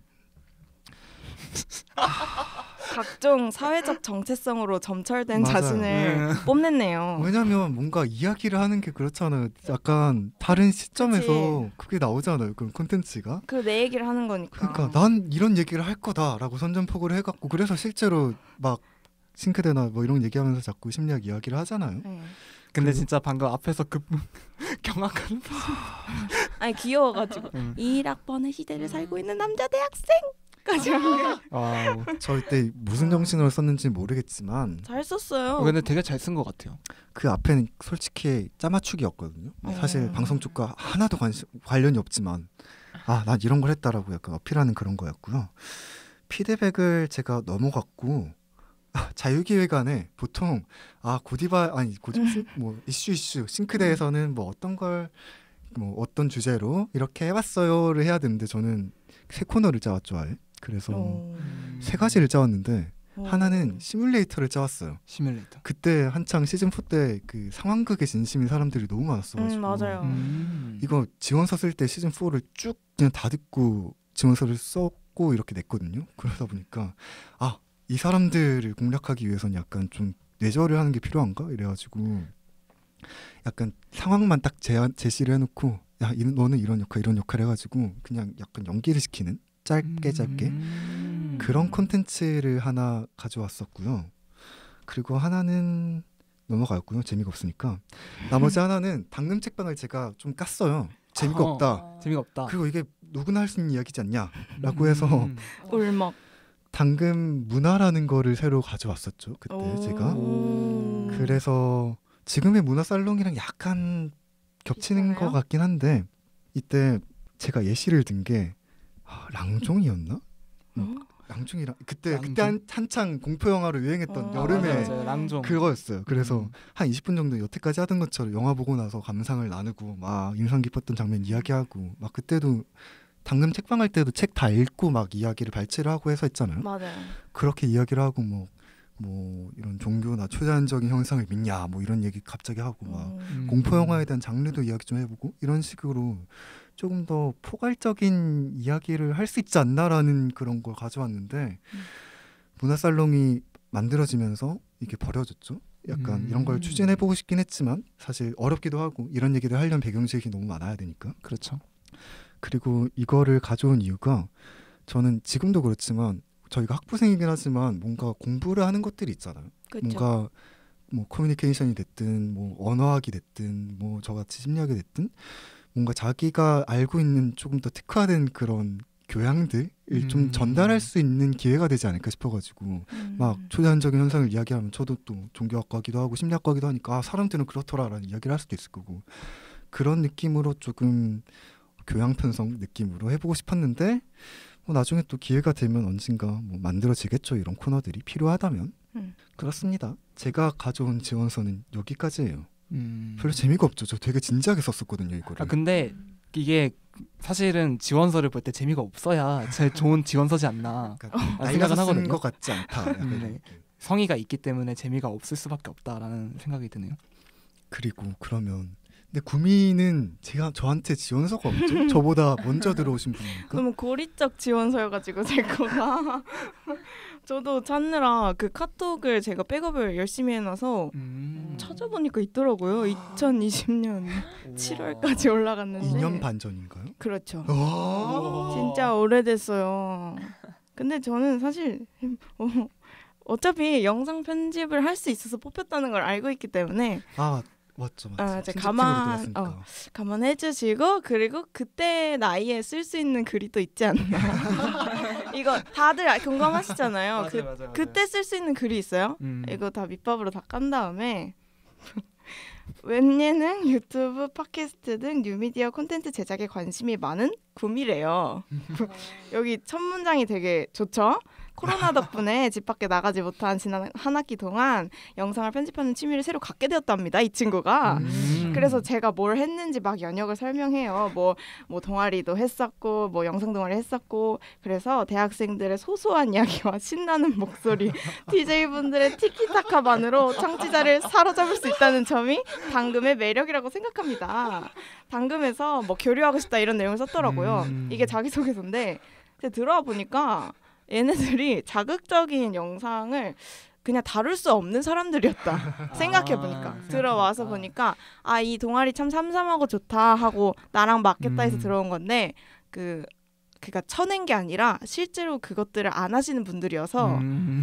각종 사회적 정체성으로 점철된 맞아요. 자신을 뽐냈네요. 왜냐면 뭔가 이야기를 하는 게 그렇잖아요. 약간 다른 시점에서 그게 나오잖아요. 그런 콘텐츠가. 그 내 얘기를 하는 거니까. 그러니까 난 이런 얘기를 할 거다라고 선전포고를 해갖고 그래서 실제로 막 싱크대나 뭐 이런 얘기하면서 자꾸 심리학 이야기를 하잖아요. 근데 진짜 방금 앞에서 그 경악하는 아니 귀여워가지고 21학번의 시대를 살고 있는 남자 대학생 까지 한 게. 저 이때 무슨 정신으로 썼는지 모르겠지만 잘 썼어요. 근데 되게 잘 쓴 것 같아요. 그 앞에는 솔직히 짜맞추기였거든요. 사실 방송 쪽과 하나도 관련이 없지만 난 이런 걸 했다라고 약간 어필하는 그런 거였고요. 피드백을 제가 넘어갔고 자유기획안에 보통 고디바 뭐 이슈 싱크대에서는 뭐 어떤 걸 뭐 어떤 주제로 이렇게 해봤어요를 해야 되는데 저는 3코너를 짜왔죠. 아예. 그래서 3가지를 짜왔는데 하나는 시뮬레이터를 짜왔어요. 시뮬레이터. 그때 한창 시즌 4 때 그 상황극에 진심인 사람들이 너무 많았어가지고 맞아요. 이거 지원서 쓸 때 시즌 4를 쭉 그냥 다 듣고 지원서를 썼고 이렇게 냈거든요. 그러다 보니까 이 사람들을 공략하기 위해서는 약간 좀 뇌절을 하는 게 필요한가 이래가지고 약간 상황만 딱 제시를 해놓고 너는 이런 역할 해가지고 그냥 약간 연기를 시키는 짧게 그런 콘텐츠를 하나 가져왔었고요. 그리고 하나는 넘어갔고요. 재미가 없으니까. 나머지 하나는 당금 책방을 제가 좀 깠어요. 재미가 없다. 그리고 이게 누구나 할 수 있는 이야기지 않냐라고 해서 울먹. 당금 문화라는 거를 새로 가져왔었죠. 그때 제가. 그래서 지금의 문화 살롱이랑 약간 겹치는 것 같긴 한데 이때 제가 예시를 든 게 랑종이었나? 랑중이랑 그때 한창 공포 영화로 유행했던 여름에 맞아요. 랑종 그거였어요. 그래서 한 20분 정도 여태까지 하던 것처럼 영화 보고 나서 감상을 나누고 막 인상 깊었던 장면 이야기하고 막 그때도 당금 책방 할 때도 책 다 읽고 막 이야기를 발췌를 하고 해서 했잖아요. 맞아요. 그렇게 이야기를 하고 뭐 이런 종교나 초자연적인 형상을 믿냐 뭐 이런 얘기 갑자기 하고 막 공포 영화에 대한 장르도 이야기 좀 해보고 이런 식으로 조금 더 포괄적인 이야기를 할 수 있지 않나라는 그런 걸 가져왔는데 문화살롱이 만들어지면서 이게 버려졌죠. 약간 이런 걸 추진해보고 싶긴 했지만 사실 어렵기도 하고 이런 얘기를 하려면 배경지식이 너무 많아야 되니까. 그렇죠. 그리고 이거를 가져온 이유가 저는 지금도 그렇지만 저희가 학부생이긴 하지만 뭔가 공부를 하는 것들이 있잖아요. 그쵸. 뭔가 뭐 커뮤니케이션이 됐든 뭐 언어학이 됐든 뭐 저같이 심리학이 됐든 뭔가 자기가 알고 있는 조금 더 특화된 그런 교양들을 좀 전달할 수 있는 기회가 되지 않을까 싶어가지고 막 초자연적인 현상을 이야기하면 저도 또 종교학과기도 하고 심리학과기도 하니까 사람들은 그렇더라라는 이야기를 할 수도 있을 거고 그런 느낌으로 조금 교양 편성 느낌으로 해보고 싶었는데 뭐 나중에 또 기회가 되면 언젠가 뭐 만들어지겠죠. 이런 코너들이 필요하다면. 그렇습니다. 제가 가져온 지원서는 여기까지예요. 별로 재미가 없죠. 저 되게 진지하게 썼었거든요 이거를. 근데 이게 사실은 지원서를 볼 때 재미가 없어야 제일 좋은 지원서지 않나 생각은 하거든요. 것 같지 않다. 네. 성의가 있기 때문에 재미가 없을 수밖에 없다라는 생각이 드네요. 그리고 그러면 근데 구미는 저한테 지원서가 없죠? 저보다 먼저 들어오신 분이니까. 너무 고리적 지원서여가지고 제 거가 저도 찾느라 그 카톡을 제가 백업을 열심히 해놔서 찾아보니까 있더라고요. 2020년 7월까지 올라갔는데 2년 반 전인가요? 그렇죠. 진짜 오래됐어요. 근데 저는 사실 어차피 영상 편집을 할 수 있어서 뽑혔다는 걸 알고 있기 때문에 맞죠. 감안해 주시고 그리고 그때 나이에 쓸 수 있는 글이 또 있지 않나. 이거 다들 공감하시잖아요. 맞아요. 그때 쓸 수 있는 글이 있어요. 이거 다 밑밥으로 다 깐 다음에 웹예능, 유튜브, 팟캐스트 등 뉴미디어 콘텐츠 제작에 관심이 많은 구미래요. 여기 첫 문장이 되게 좋죠? 코로나 덕분에 집 밖에 나가지 못한 지난 한 학기 동안 영상을 편집하는 취미를 새로 갖게 되었답니다. 이 친구가. 그래서 제가 뭘 했는지 막 연역을 설명해요. 뭐 동아리도 했었고 뭐 영상 동아리 했었고 그래서 대학생들의 소소한 이야기와 신나는 목소리 DJ분들의 티키타카만으로 청취자를 사로잡을 수 있다는 점이 당금의 매력이라고 생각합니다. 당금에서 뭐 교류하고 싶다 이런 내용을 썼더라고요. 이게 자기소개서인데 제가 들어와 보니까 얘네들이 자극적인 영상을 그냥 다룰 수 없는 사람들이었다. 생각해보니까 들어와서 보니까 이 동아리 참 삼삼하고 좋다 하고 나랑 맞겠다 해서 들어온 건데 그러니까 쳐낸 게 아니라 실제로 그것들을 안 하시는 분들이어서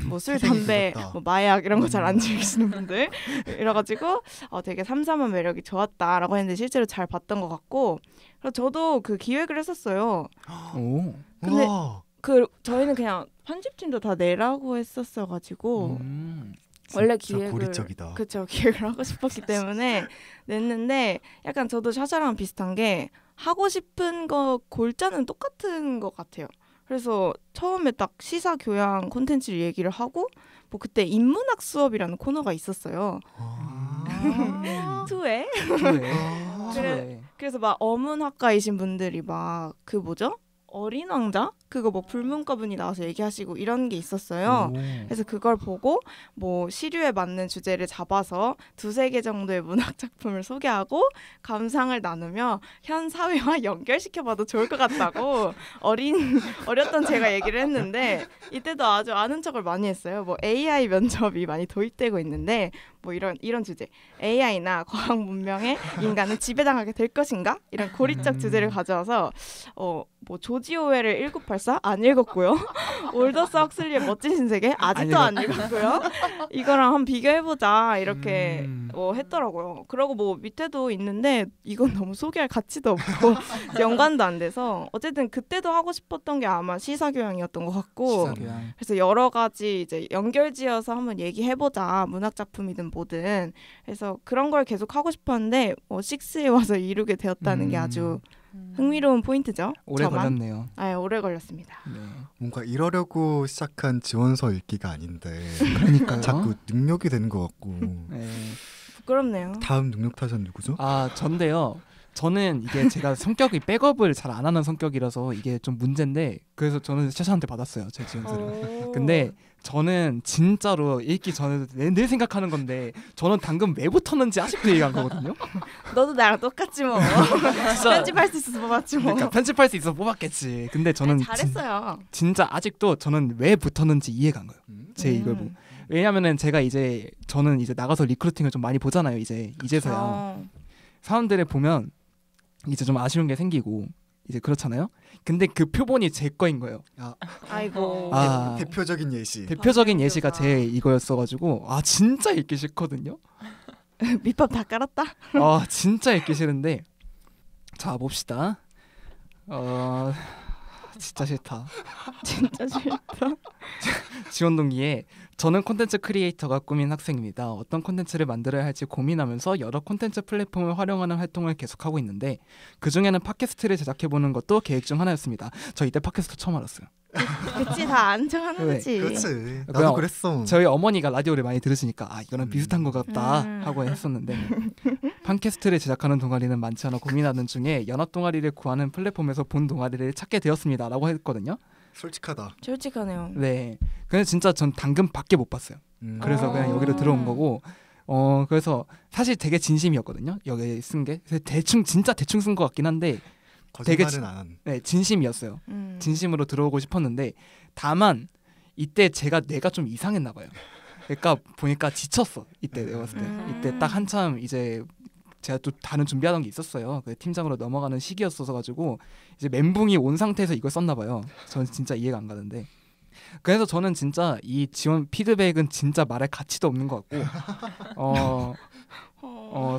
뭐 술, 담배, 뭐 마약 이런 거 잘 안 즐기시는 분들 이래가지고 되게 삼삼한 매력이 좋았다라고 했는데 실제로 잘 봤던 것 같고 그래서 저도 그 기획을 했었어요. 근데 저희는 그냥 편집팀도 다 내라고 했었어가지고 원래 기획을 하고 싶었기 때문에 냈는데 약간 저도 샤샤랑 비슷한 게 하고 싶은 거 골자는 똑같은 것 같아요. 그래서 처음에 딱 시사 교양 콘텐츠를 얘기를 하고 뭐 그때 인문학 수업이라는 코너가 있었어요. 투에. 그래서 막 어문학과이신 분들이 막 그 뭐죠? 어린 왕자? 그거 뭐 불문과분이 나와서 얘기하시고 이런 게 있었어요. 그래서 그걸 보고 뭐 시류에 맞는 주제를 잡아서 2-3개 정도의 문학 작품을 소개하고 감상을 나누며 현 사회와 연결시켜봐도 좋을 것 같다고 어렸던 제가 얘기를 했는데 이때도 아주 아는 척을 많이 했어요. 뭐 AI 면접이 많이 도입되고 있는데 뭐 이런 주제 AI나 과학 문명의 인간은 지배당하게 될 것인가? 이런 고리적 주제를 가져와서 뭐 조지 오웰을 1984 안 읽었고요. 올더스 헉슬리의 멋진 신세계 아직도 안 읽었고요. 이거랑 한번 비교해보자 이렇게 했더라고요. 그러고 뭐 밑에도 있는데 이건 너무 소개할 가치도 없고 연관도 안 돼서 어쨌든 그때도 하고 싶었던 게 아마 시사교양이었던 것 같고 그래서 여러 가지 이제 연결지어서 한번 얘기해보자 문학 작품이든 뭐든 그래서 그런 걸 계속 하고 싶었는데 식스에 와서 이루게 되었다는 게 아주 흥미로운 포인트죠. 오래 저만. 걸렸네요. 아, 오래 걸렸습니다. 네. 뭔가 이러려고 시작한 지원서 읽기가 아닌데 그러니까요. 자꾸 능력이 되는 것 같고. 네. 부끄럽네요. 다음 능력 타전 누구죠? 아 전데요. 저는 이게 제가 성격이 백업을 잘 안 하는 성격이라서 이게 좀 문제인데 그래서 저는 최샤한테 받았어요. 제 지원서를. 근데 저는 진짜로 읽기 전에 늘 생각하는 건데 저는 당근 왜 붙었는지 아직도 이해가 안 가거든요. 너도 나랑 똑같지 뭐. 진짜 편집할 수 있어서 뽑았지 뭐. 그러니까 편집할 수 있어 뽑았겠지. 근데 저는 아니, 잘했어요. 진짜 아직도 저는 왜 붙었는지 이해가 안 가요. 제 이걸 보고. 왜냐면은 제가 이제 저는 이제 나가서 리크루팅을 좀 많이 보잖아요. 이제서야 사람들을 보면 이제 좀 아쉬운 게 생기고 이제 그렇잖아요. 근데 그 표본이 제 거인 거예요. 아이고. 아. 대표적인 예시. 대표적인 예시가 제 이거였어가지고 아 진짜 읽기 싫거든요. 밑밥 다 깔았다. 아 진짜 읽기 싫은데 자 봅시다. 진짜 싫다. 진짜 싫다. 지원 동기에 저는 콘텐츠 크리에이터가 꿈인 학생입니다. 어떤 콘텐츠를 만들어야 할지 고민하면서 여러 콘텐츠 플랫폼을 활용하는 활동을 계속하고 있는데 그중에는 팟캐스트를 제작해보는 것도 계획 중 하나였습니다. 저 이때 팟캐스트 처음 알았어요. 그치, 다 안정하는 네. 거지. 그렇지. 나도 그냥 그랬어. 저희 어머니가 라디오를 많이 들으시니까 아 이거는 비슷한 것 같다 음. 하고 했었는데 팟캐스트를 제작하는 동아리는 많지 않아 고민하는 중에 연합 동아리를 구하는 플랫폼에서 본 동아리를 찾게 되었습니다 라고 했거든요. 솔직하다. 솔직하네요. 네. 근데 진짜 전 당근밖에 못 봤어요. 그래서 그냥 여기로 들어온 거고 그래서 사실 되게 진심이었거든요. 여기 쓴 게 대충 진짜 대충 쓴 것 같긴 한데 되게 거짓말은 안 한. 네, 진심이었어요. 진심으로 들어오고 싶었는데 다만 이때 제가 뇌가 좀 이상했나 봐요. 그러니까 보니까 지쳤어. 이때 내가 봤을 때. 이때 딱 한참 이제 제가 또 다른 준비하던 게 있었어요. 그 팀장으로 넘어가는 시기였어서 가지고 이제 멘붕이 온 상태에서 이걸 썼나 봐요. 저는 진짜 이해가 안 가는데. 그래서 저는 진짜 이 지원 피드백은 진짜 말할 가치도 없는 것 같고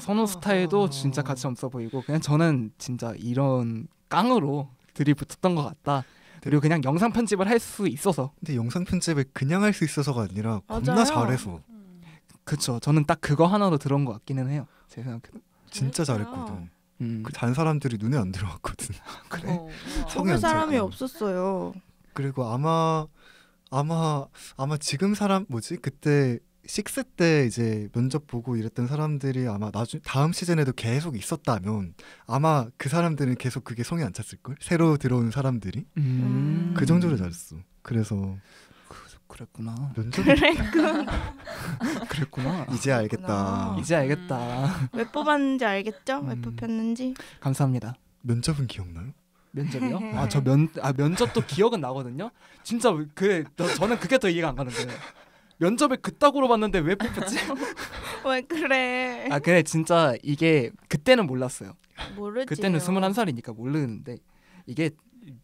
선호 스타일도 진짜 가치 없어 보이고 그냥 저는 진짜 이런 깡으로 들이붙었던 것 같다. 그리고 그냥 영상 편집을 할 수 있어서. 근데 영상 편집을 그냥 할 수 있어서가 아니라 겁나 맞아요. 잘해서. 그쵸. 저는 딱 그거 하나로 들어온 것 같기는 해요. 제 생각에는. 진짜 잘했어요. 잘했거든. 그 다른 사람들이 눈에 안 들어왔거든. 그래. 성이 안 속을 사람이 찼구나. 없었어요. 그리고 아마 지금 사람 뭐지 그때 식스 때 이제 면접 보고 이랬던 사람들이 아마 다음 시즌에도 계속 있었다면 아마 그 사람들은 계속 그게 성이 안 찼을 걸. 새로 들어온 사람들이 그 정도로 잘했어. 그래서 그랬구나. 면접 그랬구나. 이제 알겠다. 그렇구나. 이제 알겠다. 왜 뽑았는지 알겠죠? 왜 뽑혔는지. 감사합니다. 면접은 기억나요? 면접이요? 면접도 기억은 나거든요. 진짜 저는 그게 더 이해가 안 가는 거예요. 면접을 그따구로 봤는데 왜 뽑혔지? 왜 그래? 그래 진짜 이게 그때는 몰랐어요. 모르지. 그때는 21살이니까 모르는데 이게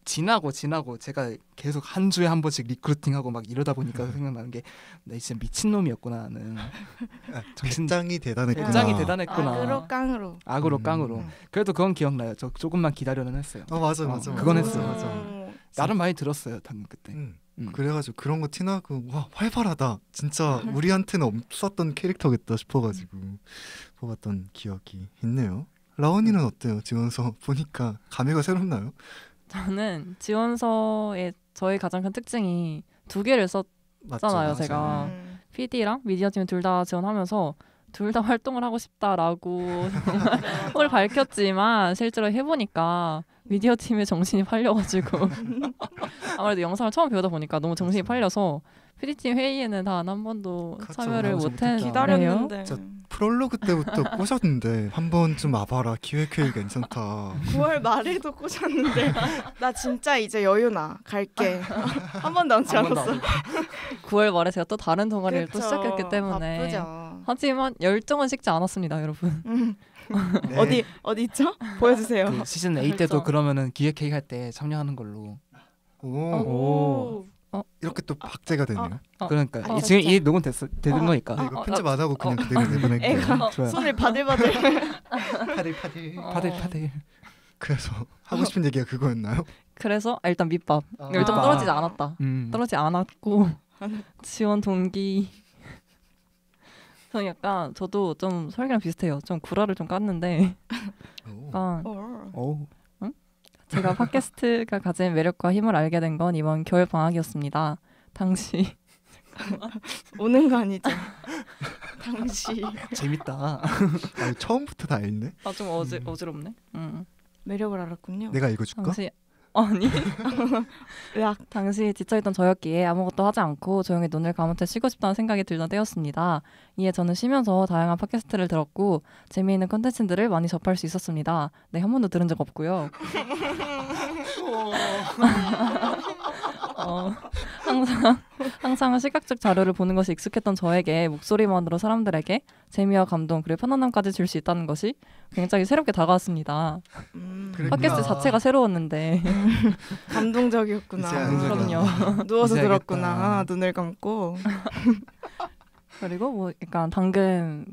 지나고 제가 계속 한 주에 한 번씩 리크루팅하고 막 이러다 보니까 생각나는 게 나 진짜 미친놈이었구나 나는. 배짱이 대단했구나. 배짱이 대단했구나. 악으로 깡으로. 깡으로. 그래도 그건 기억나요. 저 조금만 기다려는 했어요. 맞아. 그건 했어요. 맞아. 나름 많이 들었어요 당근 그때. 그래가지고 그런 거 티나고 와 활발하다. 진짜 우리한테는 없었던 캐릭터겠다 싶어가지고 뽑았던 기억이 있네요. 라온이는 어때요? 지원서 보니까 감회가 새롭나요? 저는 지원서에 저의 가장 큰 특징이 2개를 썼잖아요. 제가 PD랑 미디어 팀 둘 다 지원하면서 둘 다 활동을 하고 싶다라고 을 밝혔지만 실제로 해보니까 미디어 팀에 정신이 팔려가지고 아무래도 영상을 처음 배우다 보니까 너무 정신이 팔려서 PD팀 회의에는 단 한 번도 참여를 못했네요. 기다렸는데. 프롤로그 때부터 꼬셨는데 한 번 좀 와봐라. 기획회의 괜찮다. 9월 말에도 꽂았는데 나 진짜 이제 여유나 갈게. 한 번도 안 지않았어. 9월 말에 제가 또 다른 동아리를 그쵸. 또 시작했기 때문에 바쁘죠. 하지만 열정은 식지 않았습니다, 여러분. 네. 어디 있죠? 보여주세요. 그 시즌 8 때도 그러면은 기획회의 할 때 참여하는 걸로. 오. 이렇게 또 박제가 되네요. 그러니까 지금 이 녹음 되는 거니까. 이거 편집 안 하고 그냥 그대로 내보낼게요. 애가 좋아요. 손을 바들바들. 파들. 그래서 하고 싶은 얘기가 그거였나요? 그래서 일단 밑밥 열정 떨어지지 않았다. 떨어지지 않았고 지원 동기 저는 약간 저도 좀 설계랑 비슷해요. 좀 구라를 좀 깠는데 약간 제가 팟캐스트가 가진 매력과 힘을 알게 된 건 이번 겨울 방학이었습니다. 당시 오는 거 아니죠? 당시 재밌다. 처음부터 다 읽네. 좀 어지럽네. 매력을 알았군요. 내가 읽어줄까? 당시 아니 으악. 당시 지쳐있던 저였기에 아무것도 하지 않고 조용히 눈을 감은 채 쉬고 싶다는 생각이 들던 때였습니다. 이에 저는 쉬면서 다양한 팟캐스트를 들었고 재미있는 컨텐츠들을 많이 접할 수 있었습니다. 네, 한 번도 들은 적 없고요. 항상 시각적 자료를 보는 것이 익숙했던 저에게 목소리만으로 사람들에게 재미와 감동 그리고 편안함까지 줄 수 있다는 것이 굉장히 새롭게 다가왔습니다. 팟캐스트 자체가 새로웠는데 감동적이었구나. 그럼요. 누워서 들었구나. 눈을 감고. 그리고 뭐 약간 당근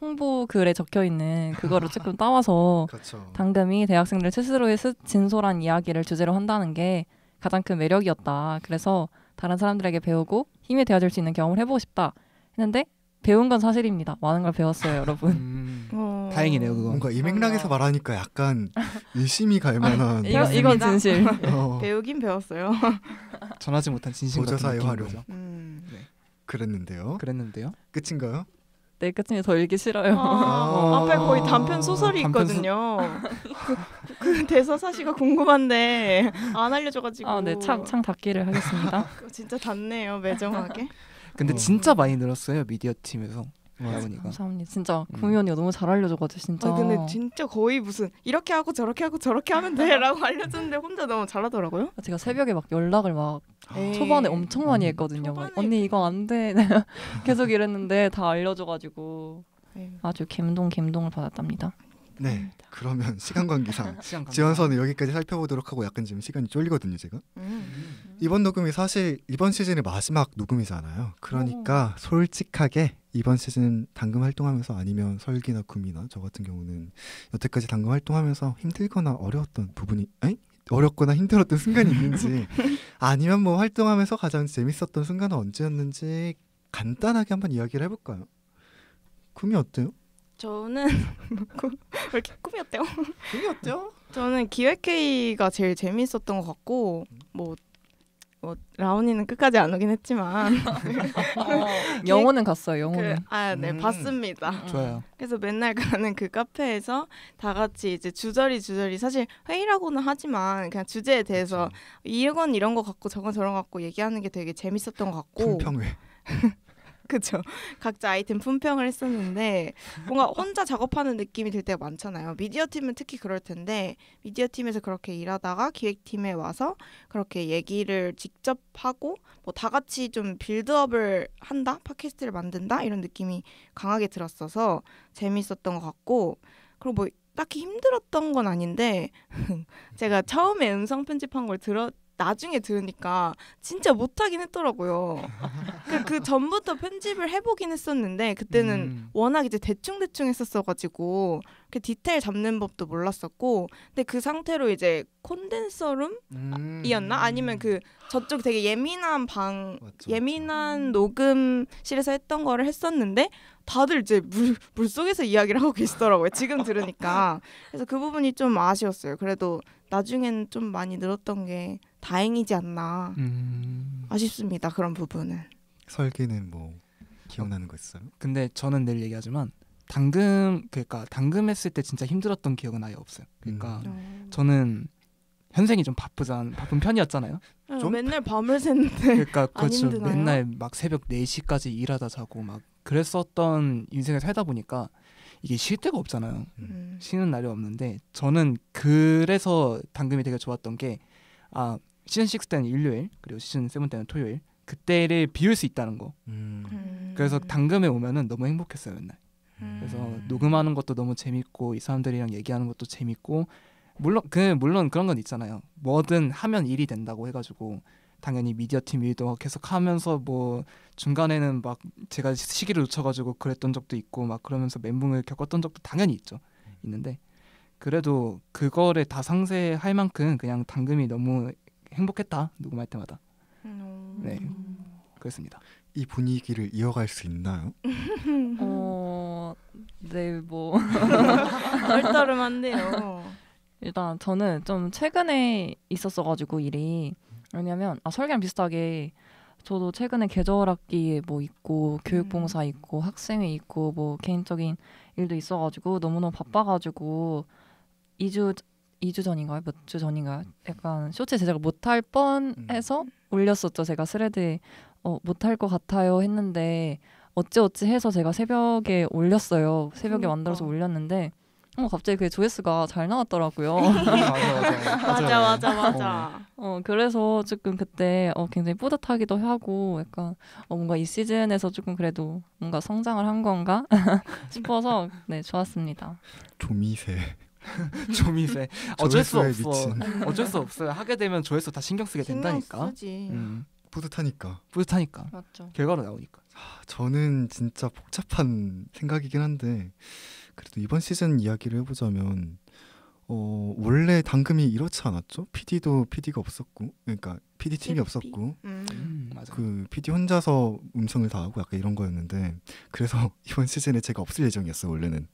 홍보 글에 적혀 있는 그거를 조금 따와서 그렇죠. 당금이 대학생들 스스로의 진솔한 이야기를 주제로 한다는 게 가장 큰 매력이었다. 그래서 다른 사람들에게 배우고 힘이 되어줄 수 있는 경험을 해보고 싶다 했는데 배운 건 사실입니다. 많은 걸 배웠어요, 여러분. 다행이네요, 그거. 뭔가 이 맥락에서 말하니까 약간 의심이 갈 만한. 이건 진실. 배우긴 배웠어요. 전하지 못한 진심 같은 보저사의 활용. 거죠. 그랬는데요. 끝인가요? 네, 끝이면 더 읽기 싫어요. 앞에 거의 단편 소설이 있거든요. 그 대사 사시가 궁금한데 안 알려줘가지고. 네, 창 닫기를 하겠습니다. 진짜 닫네요, 매정하게. 근데 진짜 많이 늘었어요, 미디어 팀에서. 보니까. 감사합니다. 진짜 구미 언니가 너무 잘 알려줘가지고 진짜. 근데 진짜 거의 무슨 이렇게 하고 저렇게 하고 저렇게 하면 돼라고 알려줬는데 혼자 너무 잘하더라고요. 제가 새벽에 막 연락을 초반에 엄청 많이 했거든요. 언니 이거 안 돼. 계속 이랬는데 다 알려줘가지고 아주 감동을 받았답니다. 네, 그러면 시간 관계상 지원서는 여기까지 살펴보도록 하고 약간 지금 시간이 쫄리거든요, 제가. 이번 녹음이 사실 이번 시즌의 마지막 녹음이잖아요. 그러니까 솔직하게 이번 시즌 당금 활동하면서 아니면 설기나 구미나 저 같은 경우는 여태까지 당금 활동하면서 힘들거나 어려웠던 부분이 어렵거나 힘들었던 순간이 있는지 아니면 뭐 활동하면서 가장 재밌었던 순간은 언제였는지 간단하게 한번 이야기를 해볼까요? 구미 어때요? 저는 왜 이렇게 꿈이었대요? 저는 기획회의가 제일 재밌었던 것 같고 뭐 라온이는 끝까지 안 오긴 했지만 영호는 갔어요. 영호는. 네, 봤습니다. 좋아요. 그래서 맨날 가는 그 카페에서 다 같이 이제 주저리 사실 회의라고는 하지만 그냥 주제에 대해서 이건 이런 거 같고 저건 저런 거 같고 얘기하는 게 되게 재밌었던 것 같고. 품평회. 그렇죠. 각자 아이템 품평을 했었는데 뭔가 혼자 작업하는 느낌이 들 때가 많잖아요. 미디어 팀은 특히 그럴 텐데 미디어 팀에서 그렇게 일하다가 기획팀에 와서 그렇게 얘기를 직접 하고 뭐 다 같이 좀 빌드업을 한다, 팟캐스트를 만든다 이런 느낌이 강하게 들었어서 재밌었던 것 같고 그리고 뭐 딱히 힘들었던 건 아닌데 제가 처음에 음성 편집한 걸 나중에 들으니까 진짜 못하긴 했더라고요. 그 전부터 편집을 해보긴 했었는데 그때는 워낙 이제 대충 했었어가지고 그 디테일 잡는 법도 몰랐었고 근데 그 상태로 이제 콘덴서룸이었나? 아니면 그 저쪽 되게 예민한 예민한 녹음실에서 했던 거를 했었는데 다들 이제 물속에서 이야기를 하고 계시더라고요. 지금 들으니까. 그래서 그 부분이 좀 아쉬웠어요. 그래도 나중에는 좀 많이 늘었던 게 다행이지 않나 아쉽습니다. 그런 부분은. 설기는 뭐 기억나는 거 있어요? 근데 저는 늘 얘기하지만 당금했을 때 진짜 힘들었던 기억은 아예 없어요. 그러니까 저는 현생이 좀 바쁜 편이었잖아요. 좀? 맨날 밤을 샜는데 그러니까 안 그렇죠. 힘드나요? 맨날 막 새벽 4시까지 일하다 자고 막 그랬었던 인생을 살다 보니까 이게 쉴 데가 없잖아요. 쉬는 날이 없는데 저는 그래서 당금이 되게 좋았던 게 시즌 6 때는 일요일 그리고 시즌 7 때는 토요일 그때를 비울 수 있다는 거. 그래서 당금에 오면은 너무 행복했어요 맨날. 그래서 녹음하는 것도 너무 재밌고 이 사람들이랑 얘기하는 것도 재밌고 물론 그런 건 있잖아요. 뭐든 하면 일이 된다고 해가지고 당연히 미디어 팀 일도 계속 하면서 뭐 중간에는 막 제가 시기를 놓쳐가지고 그랬던 적도 있고 막 그러면서 멘붕을 겪었던 적도 당연히 있는데 그래도 그거를 다 상쇄할 만큼 그냥 당금이 너무 행복했다 녹음할 때마다. 네, 그렇습니다. 이 분위기를 이어갈 수 있나요? 네, 뭐 떨떠름한데요. 일단 저는 좀 최근에 있었어가지고 일이 왜냐면 설계랑 비슷하게 저도 최근에 계절학기 뭐 있고 교육봉사 있고 학생회 있고 뭐 개인적인 일도 있어가지고 너무너무 바빠가지고 2주 전인가요? 몇 주 전인가요? 약간 쇼츠 제작을 못할 뻔해서 올렸었죠. 제가 스레드에 못할 것 같아요 했는데 어찌어찌 해서 제가 새벽에 올렸어요. 새벽에 만들어서 올렸는데 갑자기 그 조회수가 잘 나왔더라고요. 맞아. 그래서 조금 그때 굉장히 뿌듯하기도 하고 약간 뭔가 이 시즌에서 조금 그래도 뭔가 성장을 한 건가 싶어서 네 좋았습니다. 조미새. 조미새. 어쩔 수 없어. 미친. 어쩔 수 없어요. 하게 되면 조회수 다 신경 쓰게 된다니까. 신경 쓰지. 뿌듯하니까. 맞죠. 결과로 나오니까. 저는 진짜 복잡한 생각이긴 한데 그래도 이번 시즌 이야기를 해보자면 원래 당금이 이렇지 않았죠? PD도 PD가 없었고 그러니까 PD 팀이 없었고 맞아. 그 PD 혼자서 음성을 다 하고 약간 이런 거였는데 그래서 이번 시즌에 제가 없을 예정이었어요 원래는.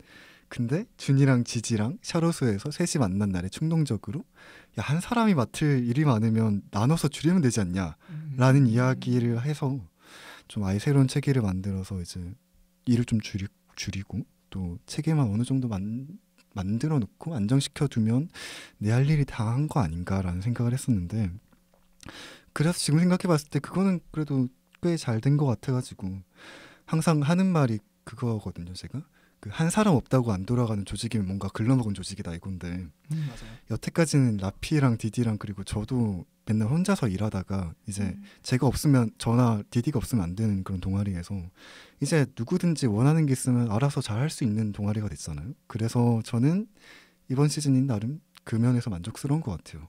근데 준이랑 지지랑 샤로스에서 셋이 만난 날에 충동적으로 야, 한 사람이 맡을 일이 많으면 나눠서 줄이면 되지 않냐 라는 이야기를 해서 좀 아예 새로운 체계를 만들어서 이제 일을 좀 줄이고 또 체계만 어느 정도 만들어 놓고 안정시켜 두면 내 할 일이 다 한 거 아닌가라는 생각을 했었는데 그래서 지금 생각해 봤을 때 그거는 그래도 꽤 잘 된 것 같아가지고 항상 하는 말이 그거거든요. 제가 그 한 사람 없다고 안 돌아가는 조직이면 뭔가 글러먹은 조직이다 이건데 맞아요. 여태까지는 라피랑 디디랑 그리고 저도 맨날 혼자서 일하다가 이제 제가 없으면 저나 디디가 없으면 안 되는 그런 동아리에서 이제 누구든지 원하는 게 있으면 알아서 잘 할 수 있는 동아리가 됐잖아요. 그래서 저는 이번 시즌이 나름 그 면에서 만족스러운 것 같아요.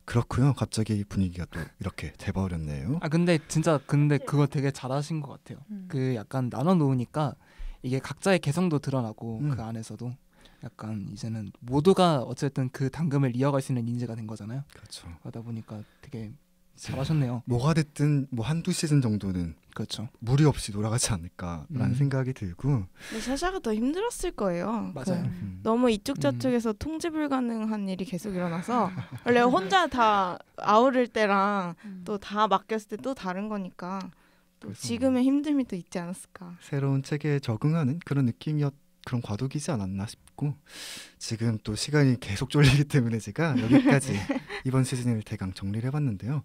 그렇고요. 갑자기 분위기가 또 이렇게 돼버렸네요. 근데 진짜 그거 되게 잘하신 것 같아요. 그 약간 나눠 놓으니까 이게 각자의 개성도 드러나고 그 안에서도 약간 이제는 모두가 어쨌든 그 당금을 이어갈 수 있는 인재가 된 거잖아요. 그렇죠. 그러다 보니까 되게 잘하셨네요. 뭐가 됐든 뭐 한두 시즌 정도는 그렇죠. 무리 없이 돌아가지 않을까라는 생각이 들고. 근데 샤샤가 더 힘들었을 거예요. 맞아요. 너무 이쪽 저쪽에서 통제 불가능한 일이 계속 일어나서 원래 혼자 다 아우를 때랑 또 다 맡겼을 때 또 다른 거니까 또 지금의 힘듦이 또 있지 않았을까. 새로운 체계에 적응하는 그런 그런 과도기지 않았나 싶고 지금 또 시간이 계속 쫄리기 때문에 제가 여기까지 이번 시즌을 대강 정리를 해봤는데요.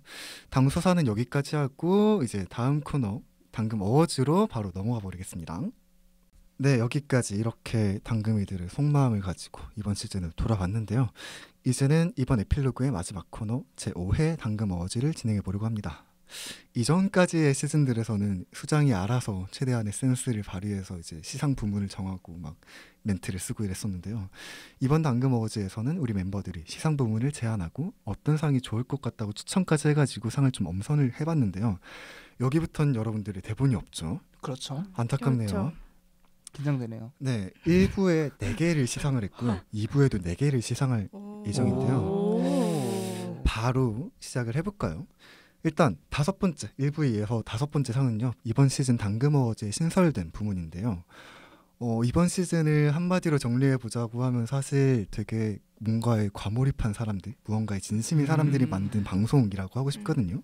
당소사는 여기까지 하고 이제 다음 코너 당금 어워즈로 바로 넘어가 버리겠습니다. 네, 여기까지 이렇게 당금이들의 속마음을 가지고 이번 시즌을 돌아봤는데요. 이제는 이번 에필로그의 마지막 코너 제5회 당금 어워즈를 진행해 보려고 합니다. 이전까지의 시즌들에서는 수장이 알아서 최대한의 센스를 발휘해서 이제 시상 부문을 정하고 막 멘트를 쓰고 이랬었는데요. 이번 당금 어워즈에서는 우리 멤버들이 시상 부문을 제안하고 어떤 상이 좋을 것 같다고 추천까지 해가지고 상을 좀 엄선을 해봤는데요. 여기부터는 여러분들의 대본이 없죠. 그렇죠. 안타깝네요. 그렇죠. 긴장되네요. 네, 1부에 4개를 시상을 했고 2부에도 4개를 시상할 예정인데요. 바로 시작을 해볼까요? 일단 5번째 1부에 이어서 5번째 상은요. 이번 시즌 당금 어워즈에 신설된 부문인데요. 이번 시즌을 한마디로 정리해보자고 하면 사실 되게 뭔가에 과몰입한 사람들, 무언가에 진심인 사람들이 만든 방송이라고 하고 싶거든요.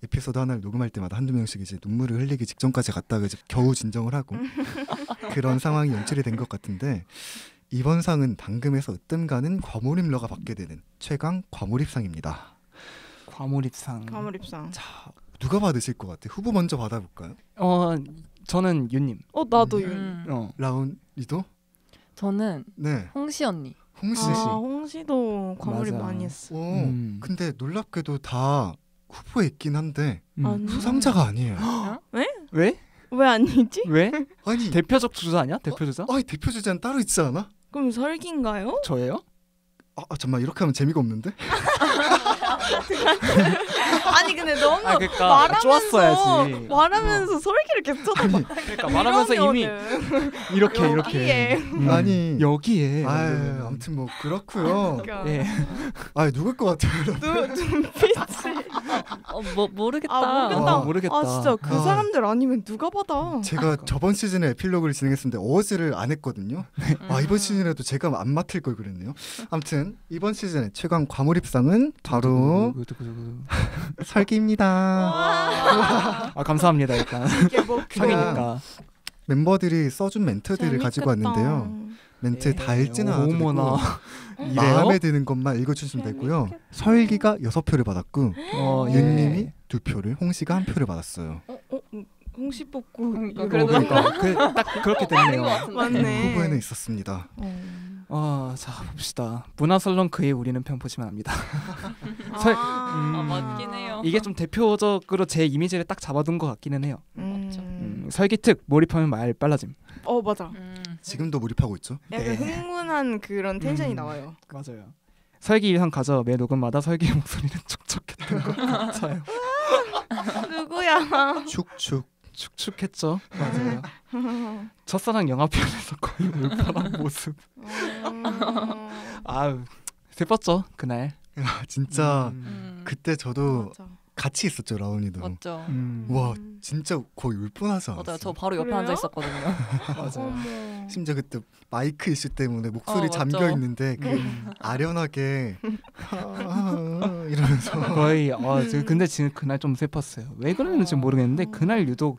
에피소드 하나를 녹음할 때마다 한두 명씩 이제 눈물을 흘리기 직전까지 갔다가 이제 겨우 진정을 하고 그런 상황이 연출이 된 것 같은데 이번 상은 당금에서 으뜸가는 과몰입러가 받게 되는 최강 과몰입상입니다. 과몰입상. 자, 누가 받으실 것 같아요? 후보 먼저 받아볼까요? 저는 윤님. 나도 윤. 라운 리도? 저는 네. 홍시 언니. 홍시도 과몰입 맞아. 많이 했어. 근데 놀랍게도 다 후보에 있긴 한데 아니. 수상자가 아니에요. 왜? 왜 아니지? 왜? 아니 대표적 주자 아니야? 대표 주자? 아니 대표 주자는 따로 있지 않아? 그럼 설기인가요? 저예요? 잠깐만 이렇게 하면 재미가 없는데? 아니 근데 너무 그러니까 말하면서 쪼았어야지. 말하면서 솔기를 계속 쳐다봐. 그러니까 말하면서 이미 이렇게 여기에. 아니 여기에. 아무튼 뭐 그렇고요. 그러니까. 예. 아 누굴 것 같아요. 눈빛이. 모르겠다. 모르겠다. 아 진짜 그 사람들 아니면 누가 받아? 제가 저번 시즌에 에필로그를 진행했었는데 어워즈를 안 했거든요. 이번 시즌에도 제가 안 맡을 걸 그랬네요. 아무튼 이번 시즌의 최강 과몰입상은 바로 설기입니다. 아 감사합니다 일단. 이게 뭐 상이니까. 멤버들이 써준 멘트들을 가지고 왔는데요. 멘트 다 읽지는 않아도 되고 어머나. 마음에 드는 것만 읽어주시면 되고요. 설기가 6표를 받았고 윤님이 2표를, 홍씨가 1표를 받았어요. 홍시 뽑고 그래도 딱 그렇게 됐네요. 맞네. 후보에는 있었습니다. 자 봅시다. 문화설렁크의 우리는 편 보시면 압니다. 맞긴 해요. 이게 좀 대표적으로 제 이미지를 딱 잡아둔 것 같기는 해요. 맞죠. 설기특 몰입하면 말 빨라짐. 맞아. 지금도 몰입하고 있죠. 약간 흥분한 그런 텐션이 나와요. 맞아요. 설기 이상 가져 매 녹음마다 설기의 목소리는 촉촉했던 것 같아요. 누구야? 축축했죠. 맞아요. 첫사랑 영화편에서 거의 울뻔한 모습. 아유 슬펐죠 그날. 진짜 그때 저도 맞아. 같이 있었죠, 라온이도. 맞죠. 와 진짜 거의 울 뻔하지 않았어요? 맞아요. 저 바로 옆에 그래요? 앉아 있었거든요. 맞아요. 심지어 그때 마이크 이슈 때문에 목소리 맞죠. 잠겨 있는데 그 아련하게 이러면서 거의 근데 지금 그날 좀 슬펐어요. 왜 그랬는지 모르겠는데 그날 유독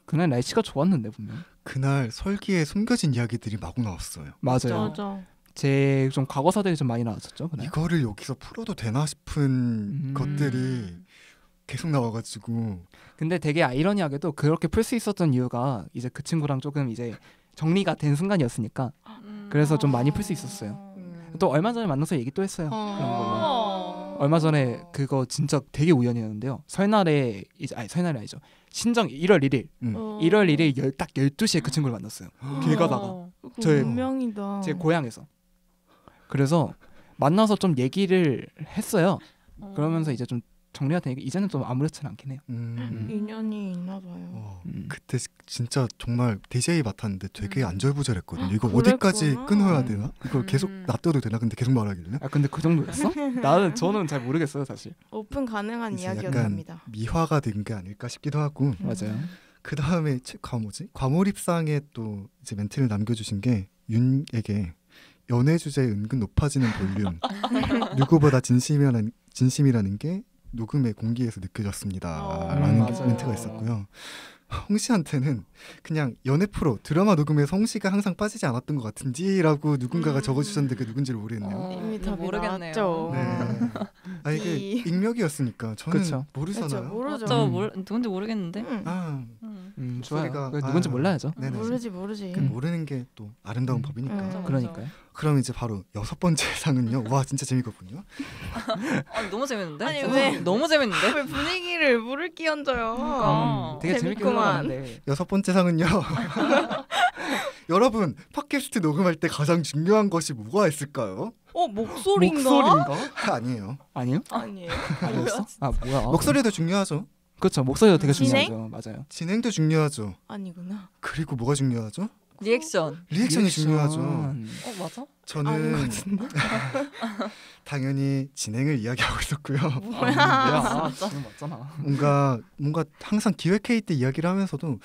그날 날씨가 좋았는데 분명. 그날 설기에 숨겨진 이야기들이 마구 나왔어요. 맞아요. 맞아. 제 좀 과거사들이 좀 많이 나왔었죠. 그날. 이거를 여기서 풀어도 되나 싶은 것들이 계속 나와가지고. 근데 되게 아이러니하게도 그렇게 풀 수 있었던 이유가 이제 그 친구랑 조금 이제 정리가 된 순간이었으니까 그래서 좀 많이 풀 수 있었어요. 또 얼마 전에 만나서 얘기 또 했어요. 그런 걸로. 얼마 전에 그거 진짜 되게 우연이었는데요. 설날에 설날이 아니죠. 신정 1월 1일 1월 1일 딱 12시에 그 친구를 만났어요. 길 가다가 저희 운명이다. 제 고향에서. 그래서 만나서 좀 얘기를 했어요. 그러면서 이제 좀 정리가 되니까 이제는 좀 아무렇지는 않긴 해요. 인연이 있나 봐요. 그때 진짜 정말 DJ 맡았는데 되게 안절부절했거든요. 이거 그랬구나. 어디까지 끊어야 되나? 이걸 계속 놔둬도 되나? 근데 계속 말하길래. 근데 그 정도였어? 저는 잘 모르겠어요 사실. 오픈 가능한 이제 약간 이야기였답니다. 미화가 된 게 아닐까 싶기도 하고. 맞아요. 그 다음에 과몰입상에 또 이제 멘트를 남겨주신 게 윤에게 연애 주제에 은근 높아지는 볼륨. 누구보다 진심이라는 게 녹음의 공기에서 느껴졌습니다. 라는 맞아요. 멘트가 있었고요. 홍씨한테는 그냥 연애 프로 드라마 녹음에서 홍씨가 항상 빠지지 않았던 것 같은지라고 누군가가 적어주셨는데 그게 누군지를 모르겠네요. 이미 답이 모르겠네요. 나왔죠. 네. 이게 익명이었으니까 저는 그쵸. 모르잖아요. 모르죠. 누군지 모르겠는데. 좋아요. 목소리가- 누군지 몰라야죠. 네네. 모르지. 그 모르는 게 또 아름다운 법이니까. 그러니까요. 그럼 이제 바로 6번째 상은요. 와 진짜 재밌거든요. 너무 재밌는데? 아니, 왜? 너무 재밌는데? 왜 분위기를 물을 끼얹어요? 그러니까. 되게 재밌게 재밌구만. 흘러가는데 6번째 상은요. 여러분 팟캐스트 녹음할 때 가장 중요한 것이 뭐가 있을까요? 목소리인가? 아니에요. 아니요? 아니에요. 아니었어? 뭐야? 목소리도 중요하죠. 그렇죠. 목소리도 되게 진행? 중요하죠. 맞아요. 진행도 중요하죠. 아니구나. 그리고 뭐가 중요하죠? 리액션. 리액션이 중요하죠. 맞아? 저는 당연히 진행을 이야기하고 있었고요. 뭐야? 지금 맞잖아. 뭔가 항상 기획 회의 때 이야기를 하면서도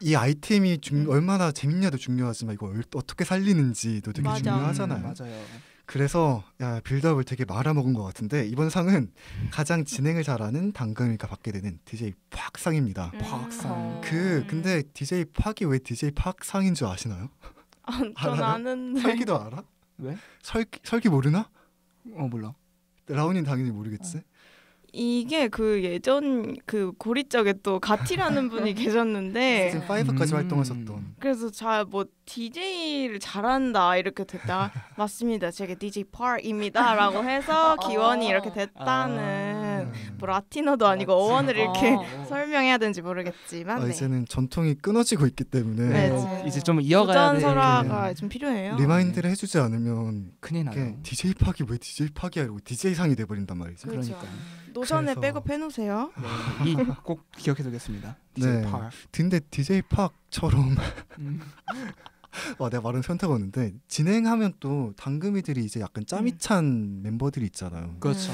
이 아이템이 얼마나 재밌냐도 중요하지만 이걸 어떻게 살리는지도 되게 맞아. 중요하잖아요. 맞아요. 그래서 빌드업을 되게 말아먹은 것 같은데 이번 상은 가장 진행을 잘하는 당근이가 받게 되는 DJ 팍상입니다. 팍상. 근데 DJ 팍이 왜 DJ 팍상인 줄 아시나요? 전 알아요? 아는데. 설기도 알아? 왜? 설기 모르나? 몰라. 라온이는 당연히 모르겠지. 이게 그 예전 그 고리적에 또 가티라는 분이 계셨는데 시즌 5까지 활동하셨던. 그래서 DJ를 잘한다 이렇게 됐다. 맞습니다. 제가 DJ 파입니다라고 해서 기원이 이렇게 됐다는 뭐 라틴어도 아니고 어원을 이렇게 어. 설명해야 되는지 모르겠지만 네. 이제는 전통이 끊어지고 있기 때문에 네. 이제 좀 이어가야 돼. 부전설화가 좀 필요해요. 리마인드를 해주지 않으면 큰일 나요. 이게 DJ 팍이 왜 DJ 팍이야 이러고 DJ 상이 돼버린단 말이죠. 그렇죠. 그러니까. 노션에 그래서- 백업 해놓으세요. 이 꼭 기억해두겠습니다. 네. DJ 파. 근데 DJ 팍처럼 음. 와 내가 말은 선택했는데 진행하면 또 당금이들이 이제 약간 짬이 찬 멤버들이 있잖아요. 그렇죠.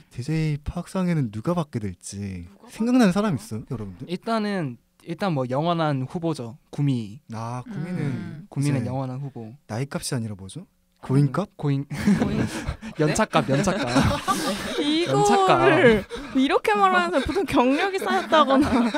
DJ 팍상에는 누가 받게 될지 누가 생각나는 사람 있어요, 여러분들? 일단 뭐 영원한 후보죠. 구미. 아 구미는 구미는 이제 영원한 후보. 나이값이 아니라 뭐죠? 고인값? 고인 연차값. 연차값. 이거를 이렇게 말하는 사람 보통 경력이 쌓였다거나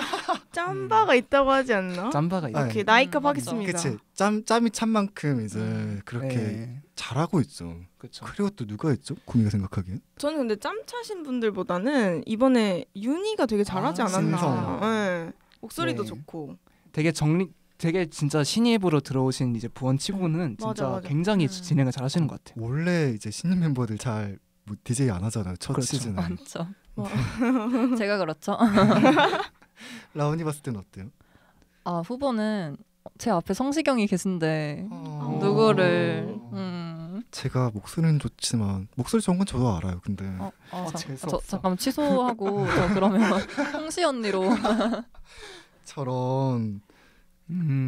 짬바가 있다고 하지 않나? 짬바가 있. 아, 오케이 나이값 맞아. 하겠습니다. 그치 짬이 찬 만큼 이제 그렇게 네. 잘하고 있죠. 그렇죠. 그리고 또 누가 있죠? 구미가 생각하기엔? 저는 근데 짬 차신 분들보다는 이번에 윤희가 되게 잘하지 아, 않았나. 신성. 네. 목소리도 네. 좋고. 되게 진짜 신입으로 들어오신 이제 부원치고는 맞아, 진짜 맞아. 굉장히 진행을 잘하시는 것 같아요. 원래 이제 신인 멤버들 잘 뭐 DJ 안 하잖아요. 첫 그렇죠. 시즌에. 많죠. 뭐. 제가 그렇죠. 라온이 봤을 때는 어때요? 아 후보는 제 앞에 성시경이 계신데 어. 누구를 제가 목소리는 좋지만 목소리 좋은 건 저도 알아요. 근데 재수 저 없어. 잠깐 취소하고 저 그러면 홍시 언니로 저런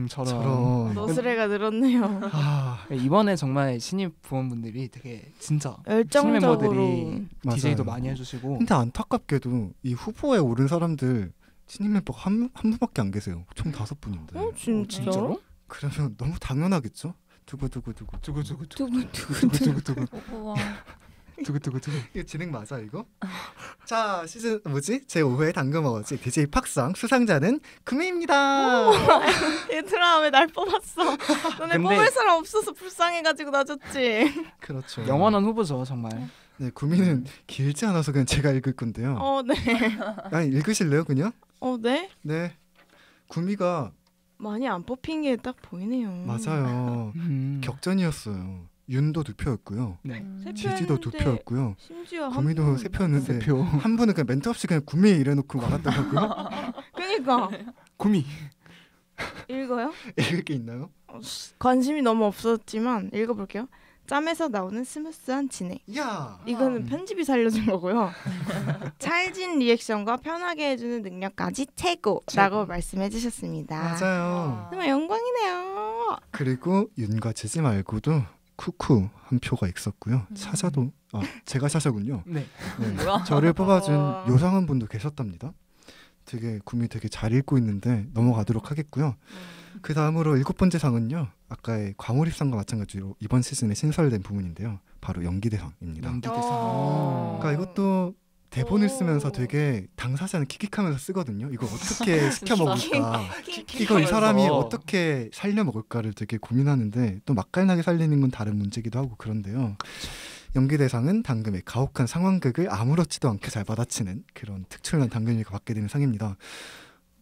저런. 너스레가 늘었네요. 아 이번에 정말 신입 부원분들이 되게 진짜 신입 열정적으로. 멤버들이 DJ도 맞아요. 많이 해주시고. 근데 안타깝게도 이 후보에 오른 사람들 신인 멤버가 한 분밖에 안 계세요. 총 5분인데. 어 진짜? 진짜로? 그러면 너무 당연하겠죠? 두구두구두구. 두구두구두구. 우와. 두구두구두구. 이거 진행 맞아 이거? 자 시즌 뭐지? 제5회 당금어워즈 DJ 팍상 수상자는 구미입니다. 얘들아 왜 날 뽑았어? 너네 근데- 뽑을 사람 없어서 불쌍해가지고 놔줬지. 그렇죠. 영원한 후보죠 정말. 네 구미는 길지 않아서 그냥 제가 읽을 건데요. 네. 아니 읽으실래요 그냥? 네. 네. 구미가 많이 안 뽑힌 게 딱 보이네요. 맞아요. 격전이었어요. 윤도 2표였고요. 네. 세 지지도 표였는데 2표였고요. 심지어 구미도 한 3표였는데 표. 한 분은 그냥 멘트 없이 그냥 구미 이래놓고 말았더라고요. 그러니까 구미. 읽어요? 읽을 게 있나요? 관심이 너무 없었지만 읽어볼게요. 짬에서 나오는 스무스한 진행. 야. 이거는 편집이 살려준 거고요. 찰진 리액션과 편하게 해주는 능력까지 최고라고 말씀해 주셨습니다. 맞아요. 정말 영광이네요. 그리고 윤과 지지 말고도 쿠쿠 한 표가 있었고요. 샤샤도 제가 샤샤군요. 네. 네. 뭐야? 저를 뽑아준 어. 요상한 분도 계셨답니다. 되게 구미 되게 잘 읽고 있는데 넘어가도록 하겠고요. 그 다음으로 7번째 상은요. 아까의 과몰입상과 마찬가지로 이번 시즌에 신설된 부분인데요. 바로 연기대상입니다. 연기대상. 어. 그러니까 이것도 대본을 오. 쓰면서 되게 당사자는 킥킥하면서 쓰거든요. 이거 어떻게 시켜 먹을까? 킥킥 이거 이 사람이 하면서. 어떻게 살려 먹을까를 되게 고민하는데 또 맛깔나게 살리는 건 다른 문제기도 하고 그런데요. 연기대상은 당금의 가혹한 상황극을 아무렇지도 않게 잘 받아치는 그런 특출난 당금이가 받게 되는 상입니다.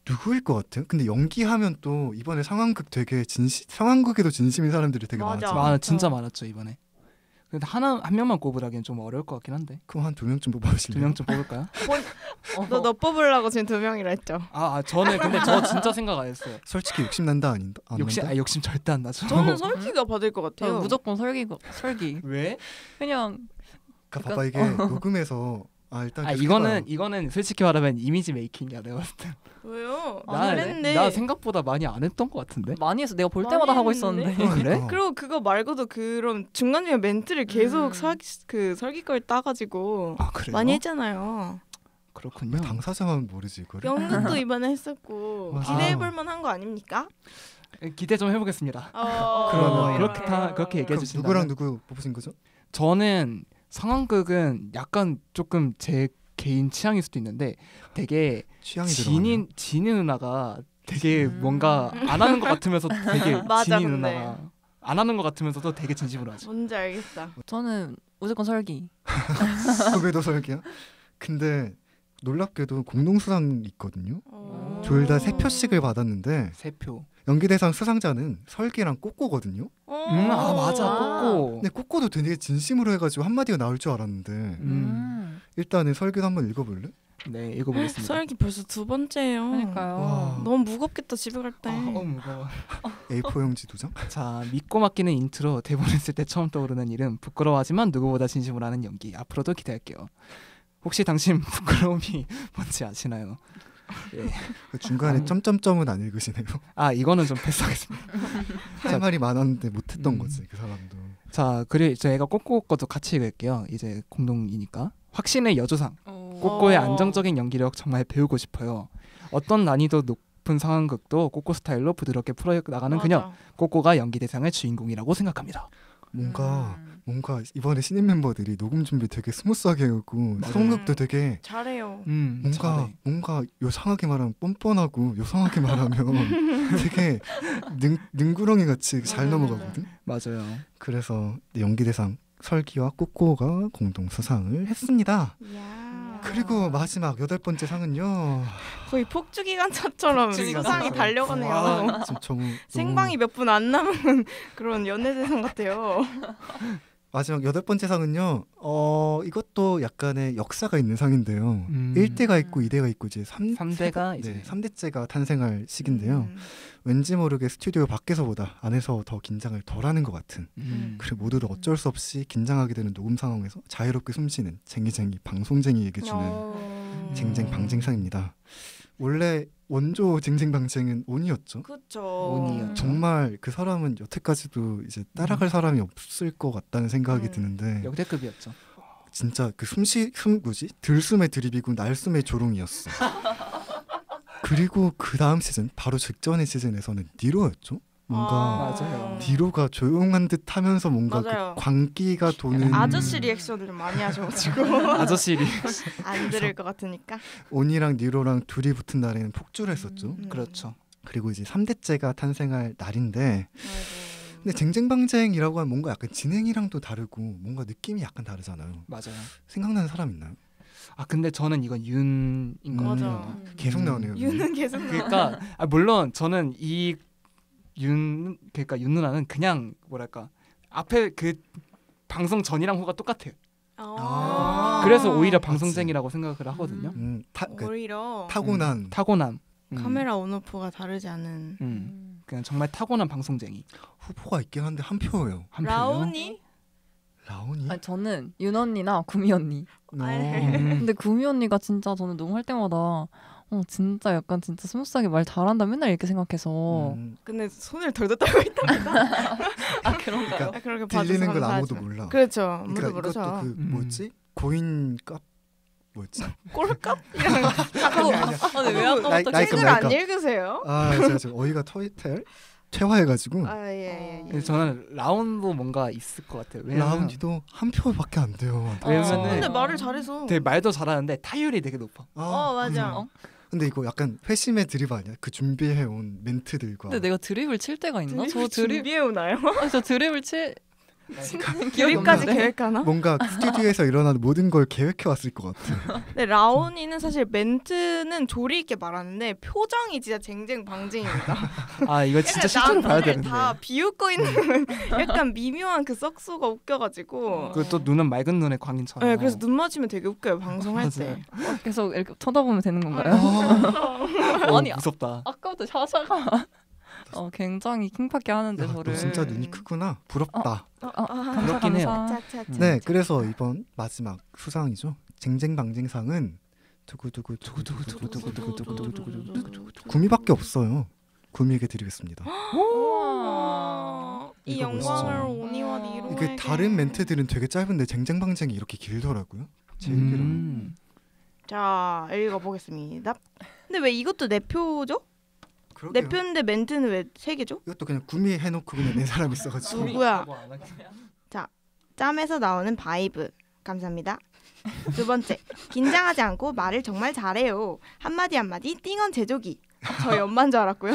누구일 것 같아요? 근데 연기하면 또 이번에 상황극 되게 상황극에도 진심인 사람들이 되게 맞아. 많았죠. 진짜 많았죠 이번에. 근데 한 명만 꼽으라기엔 좀 어려울 것 같긴 한데 그럼 한 2명쯤 뽑아주실래요? 2명쯤 뽑을까요? 너 뽑으려고 지금 2명이라 했죠. 저는 근데 저 진짜 생각 안 했어요. 솔직히 욕심난다 안 난다? 욕심 절대 안 나죠. 저는 설기가 받을 것 같아요. 무조건 설기. 왜? 그냥 그러니까 봐봐 이게 녹음해서 일단 계속 해봐요. 이거는 솔직히 말하면 이미지 메이킹이야 내가 봤을 때. 왜요? 아, 잘했는데. 나 생각보다 많이 안 했던 것 같은데. 많이 해서 내가 볼 많이 때마다 하고 했는데? 있었는데. 그러니까. 그리고 그거 말고도 그런 중간중간 멘트를 계속 설기 걸 따가지고 아 그래요? 많이 했잖아요. 그렇군요. 당사자만 모르지 이거를. 연극도 이번에 했었고 맞아. 기대해볼 만한 거 아닙니까? 기대 좀 해보겠습니다. 그러면 그렇게 얘기해 그럼 주신다면. 누구랑 누구 뽑으신 거죠? 저는 상황극은 약간 조금 제 개인 취향일 수도 있는데 되게 취향이 들어가네요. 진이 누나가 되게 뭔가 안 하는 것 같으면서 되게 맞아, 진이 근데. 누나가 안 하는 것 같으면서도 되게 진심으로 하죠. 뭔지 알겠다. 저는 무조건 설기. 그외도 설계야? 근데 놀랍게도 공동수상이 있거든요. 둘 다 3표씩을 받았는데 3표. 연기대상 수상자는 설기랑 꼬꼬거든요. 맞아 꼬꼬. 근데 꼬꼬도 되게 진심으로 해가지고 한마디가 나올 줄 알았는데 일단은 설교도 한번 읽어볼래? 네, 읽어보겠습니다. 설기 벌써 2번째예요. 그러니까요. 와. 너무 무겁겠다 집에 갈 때. 무거워. A4 용지 2장? 자, 믿고 맡기는 인트로. 대본을 쓸 때 처음 떠오르는 이름. 부끄러워하지만 누구보다 진심으로 하는 연기. 앞으로도 기대할게요. 혹시 당신 부끄러움이 뭔지 아시나요? 예. 그 중간에 점점점은 안 읽으시네요. 아, 이거는 좀 패스하겠습니다. 할 말이 많았는데 못했던 음. 거지 그 사람도. 자, 그리고 저희가 꼬꼬 것도 같이 읽을게요. 이제 공동이니까. 확신의 여주상. 꼬꼬의 안정적인 연기력 정말 배우고 싶어요. 어떤 난이도 높은 상황극도 꼬꼬 스타일로 부드럽게 풀어나가는 그녀. 꼬꼬가 연기 대상의 주인공이라고 생각합니다. 뭔가 이번에 신인 멤버들이 녹음 준비 되게 스무스하게 하고 성극도 되게 잘해요. 뭔가 요상하게 말하면 뻔뻔하고 요상하게 말하면 되게 능구렁이 같이 잘 넘어가거든. 맞아요. 그래서 연기 대상 설기와 꼬꼬가 공동 수상을 했습니다. 이야. 그리고 마지막 8번째 상은요. 거의 폭주기관차처럼 수상이 달려가네요. 생방이 몇 분 안 남은 그런 연예대상 같아요. 마지막 8번째 상은요. 이것도 약간의 역사가 있는 상인데요. 1대가 있고 2대가 있고 이제 3대가 이제 3대째가 탄생할 시기인데요. 왠지 모르게 스튜디오 밖에서보다 안에서 더 긴장을 덜하는 것 같은. 그리고 모두들 어쩔 수 없이 긴장하게 되는 녹음 상황에서 자유롭게 숨쉬는 쟁이쟁이 방송쟁이에게 주는 쟁쟁방쟁상입니다. 원래 원조 쟁쟁방쟁은 온이었죠. 그렇죠. 정말 그 사람은 여태까지도 이제 따라갈 사람이 없을 것 같다는 생각이 드는데 역대급이었죠. 진짜 그 들숨의 드립이고 날숨의 조롱이었어. 그리고 그 다음 시즌 바로 직전의 시즌에서는 니로였죠. 뭔가 맞아요. 니로가 조용한 듯 하면서 뭔가 그 광기가 도는 아저씨 리액션을 좀 많이 하셔가지고 아저씨 리액션 안 들을 것 같으니까 온이랑 니로랑 둘이 붙은 날에는 폭주를 했었죠. 그렇죠. 그리고 이제 3대째가 탄생할 날인데 근데 쟁쟁방쟁이라고 하면 뭔가 약간 진행이랑도 다르고 뭔가 느낌이 약간 다르잖아요. 맞아요. 생각나는 사람 있나요? 아 근데 저는 이건 윤인 것 맞아. 같아요. 계속 나오네요. 윤은 계속 나와. 그러니까 물론 저는 그러니까 윤 누나는 그냥 뭐랄까 앞에 그 방송 전이랑 후가 똑같아요. 그래서 오히려 방송쟁이라고 생각을 하거든요. 오히려 타고난 카메라 온오프가 다르지 않은 그냥 정말 타고난 방송쟁이. 후보가 있긴 한데 한 표예요. 라온이? 아니, 저는 윤 언니나 구미 언니. 근데 구미 언니가 진짜 저는 녹음할 때마다 진짜 약간 진짜 스무스하게 말 잘한다 맨날 이렇게 생각해서. 근데 손을 덜덜 떨고 있답니다. 아 그런가요? 그렇게 들리는 건 아무도 몰라. 그렇죠. 아무도 그러니까 모르죠. 이것도 그 뭐였지? 고인값 뭐였지? 꼴값? 이런 거. 아니 왜 아까부터 책을 안 읽으세요? 제가 어이가 퇴화해가지고. 예. 저는 라운도 뭔가 있을 것 같아요. 왜냐면 라운디도 한 표밖에 안 돼요. 왜냐면은 근데 말을 잘해서. 되게 말도 잘하는데 타율이 되게 높아. 맞아. 근데 이거 약간 회심의 드립 아니야? 그 준비해온 멘트들과. 근데 내가 드립을 칠 때가 있나? 저 준비해오나요? 저 드립을 드립까지 계획하나? 뭔가 스튜디오에서 일어나는 모든 걸 계획해왔을 것 같아. 근데 라온이는 사실 멘트는 조리 있게 말하는데 표정이 진짜 쟁쟁방쟁입니다. 이거 진짜 실제로 봐야 되는데. 다 비웃고 있는 약간 미묘한 그 썩소가 웃겨가지고. 그리고 또 눈은 맑은 눈의 광인처럼. 네, 그래서 눈 맞으면 되게 웃겨요 방송할 때. 계속 이렇게 쳐다보면 되는 건가요? 아니 무섭다. 아까부터 샤샤가 굉장히 킹받게 하는데 저를. 너 진짜 눈이 크구나. 부럽다. 부럽긴 해요. 네, 그래서 이번 마지막 수상이죠. 쟁쟁방쟁상은 구미밖에 없어요. 구미에게 드리겠습니다. 이 영광을 오니와 니로에게. 이게 다른 멘트들은 되게 짧은데 쟁쟁방쟁이 이렇게 길더라고요. 제일 길어요. 자, 읽어보겠습니다. 근데 왜 이것도 내 표죠? 그러게요. 내 표인데 멘트는 왜 3개죠? 이것도 그냥 구미 해놓고 그냥 낸 사람 있어가지고. 누구야? 자, 짬에서 나오는 바이브. 감사합니다. 2번째, 긴장하지 않고 말을 정말 잘해요. 한마디 한마디 띵언 제조기. 저희 엄마인 줄 알았고요.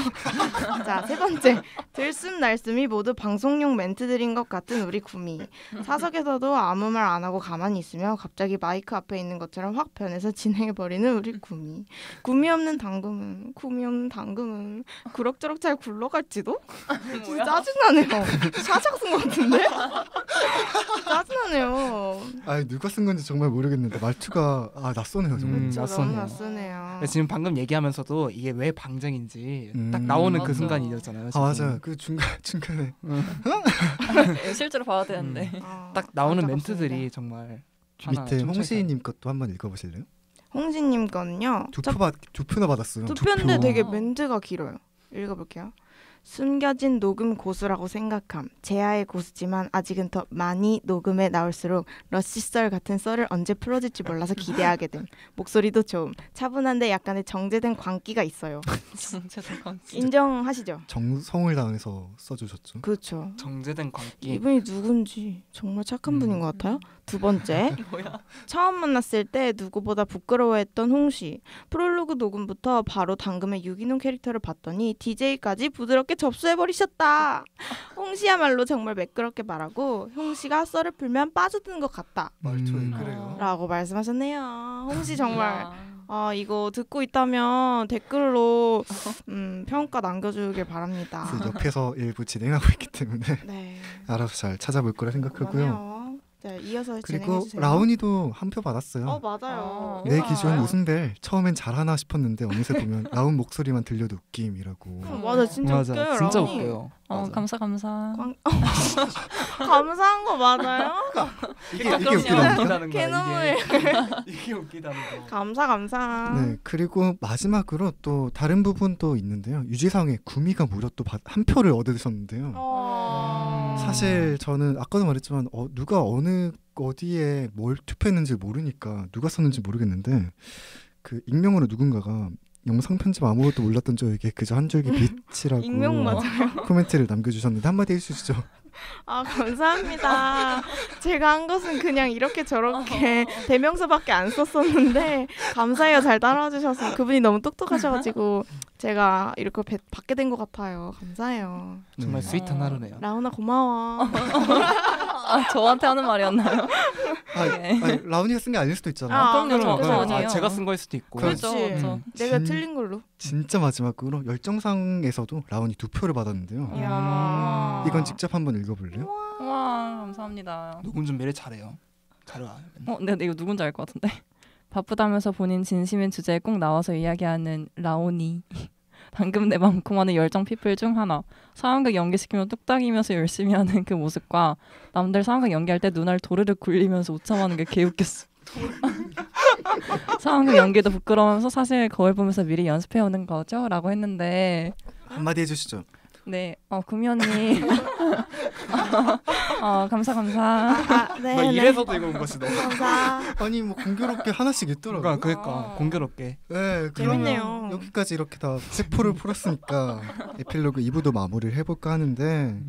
자, 세 번째. 들숨날숨이 모두 방송용 멘트들인 것 같은 우리 구미. 사석에서도 아무 말 안 하고 가만히 있으며 갑자기 마이크 앞에 있는 것처럼 확 변해서 진행해버리는 우리 구미. 구미 없는 당금은 그럭저럭 잘 굴러갈지도? 진짜 짜증나네요. 샤샥 쓴 것 같은데? 짜증나네요. 아, 누가 쓴 건지 정말 모르겠는데 말투가 낯서네요. 정말. 낯서네요. 낯서네요. 지금 방금 얘기하면서도 이게 왜 방정인지 딱 나오는 그 맞아. 순간이었잖아요. 아, 맞아요. 그 중간에 실제로 봐야 되는데. 딱 나오는 안타깝습니다. 멘트들이 정말 밑에 홍시님 것도 한번 읽어보실래요? 홍지님 거는요. 두 표나 받았어요. 두 편인데 표. 되게 멘트가 길어요. 읽어볼게요. 숨겨진 녹음 고수라고 생각함. 제아의 고수지만 아직은 더 많이 녹음에 나올수록 러시썰 같은 썰을 언제 풀어질지 몰라서 기대하게 됨. 목소리도 좋음. 차분한데 약간의 정제된 광기가 있어요. 정체된 관계. 인정하시죠? 정성을 다해서 써주셨죠. 그렇죠. 정제된 광기. 이분이 누군지 정말 착한 분인 것 같아요. 두 번째, 뭐야? 처음 만났을 때 누구보다 부끄러워했던 홍씨. 프롤로그 녹음부터 바로 당금의 유기농 캐릭터를 봤더니 DJ까지 부드럽게 접수해버리셨다. 홍씨야말로 정말 매끄럽게 말하고 홍씨가 썰을 풀면 빠져드는 것 같다. 말투에 그래요. 라고 말씀하셨네요. 홍씨 정말 이거 듣고 있다면 댓글로 평가 남겨주길 바랍니다. 그래서 옆에서 일부 진행하고 있기 때문에 네. 알아서 잘 찾아볼 거라 생각하고요. 그러네요. 자, 이어서 그리고 진행해주세요. 라온이도 한 표 받았어요. 맞아요. 내 우와. 기준 웃음벨 처음엔 잘하나 싶었는데 어느새 보면 라온 목소리만 들려도 웃김이라고. 맞아, 진짜 맞아, 웃겨요. 진짜 라온이. 웃겨요. 맞아. 감사. 감사한 거 맞아요? 이게 가끔씩 웃기다니까. 웃기다는 거야. 개눈물. 이게 웃기다는 거. 감사. 네, 그리고 마지막으로 또 다른 부분도 있는데요. 유지상의 구미가 무려 또 한 표를 얻으셨는데요. 사실 저는 아까도 말했지만 누가 어디에 뭘 투표했는지 모르니까 누가 썼는지 모르겠는데 그 익명으로 누군가가 영상 편집 아무것도 몰랐던 저에게 그저 한 줄기 빛이라고 익명 맞아요. 코멘트를 남겨주셨는데 한마디 해주시죠. 감사합니다. 제가 한 것은 그냥 이렇게 저렇게 대명사밖에 안 썼었는데 감사해요. 잘 따라와 주셔서 그분이 너무 똑똑하셔가지고 제가 이렇게 받게 된 것 같아요. 감사해요. 정말 네. 스윗한 하루네요. 라온아 고마워. 저한테 하는 말이었나요? 아니, 라온이가 쓴 게 아닐 수도 있잖아요. 그럼요. 저 아니에요. 제가 쓴 거일 수도 있고. 그렇지. 그렇죠. 내가 진- 틀린 걸로. 진짜 마지막으로 열정상에서도 라온이 2표를 받았는데요. 이야. 이건 직접 한번 읽어볼래요? 와 감사합니다. 녹음 준비를 잘해요. 잘해요. 네, 이거 누군지 알 것 같은데. 바쁘다면서 본인 진심인 주제에 꼭 나와서 이야기하는 라온이. 방금 내 많고많은 열정 피플 중 하나. 상황극 연기시키면 뚝딱이면서 열심히 하는 그 모습과 남들 상황극 연기할 때 눈알 도르르 굴리면서 우참하는 게 개웃겼어. 상황극 연기도 부끄러워서 사실 거울 보면서 미리 연습해오는 거죠? 라고 했는데 한마디 해주시죠. 네, 구미 언니 감사 네. 막 이래서도 이거 온 것이 너무. 감사. 아니 뭐 공교롭게 하나씩 있더라고요. 그러니까 공교롭게. 네, 재밌네요. 그러면 여기까지 이렇게 다 세포를 풀었으니까 에필로그 2부도 마무리를 해볼까 하는데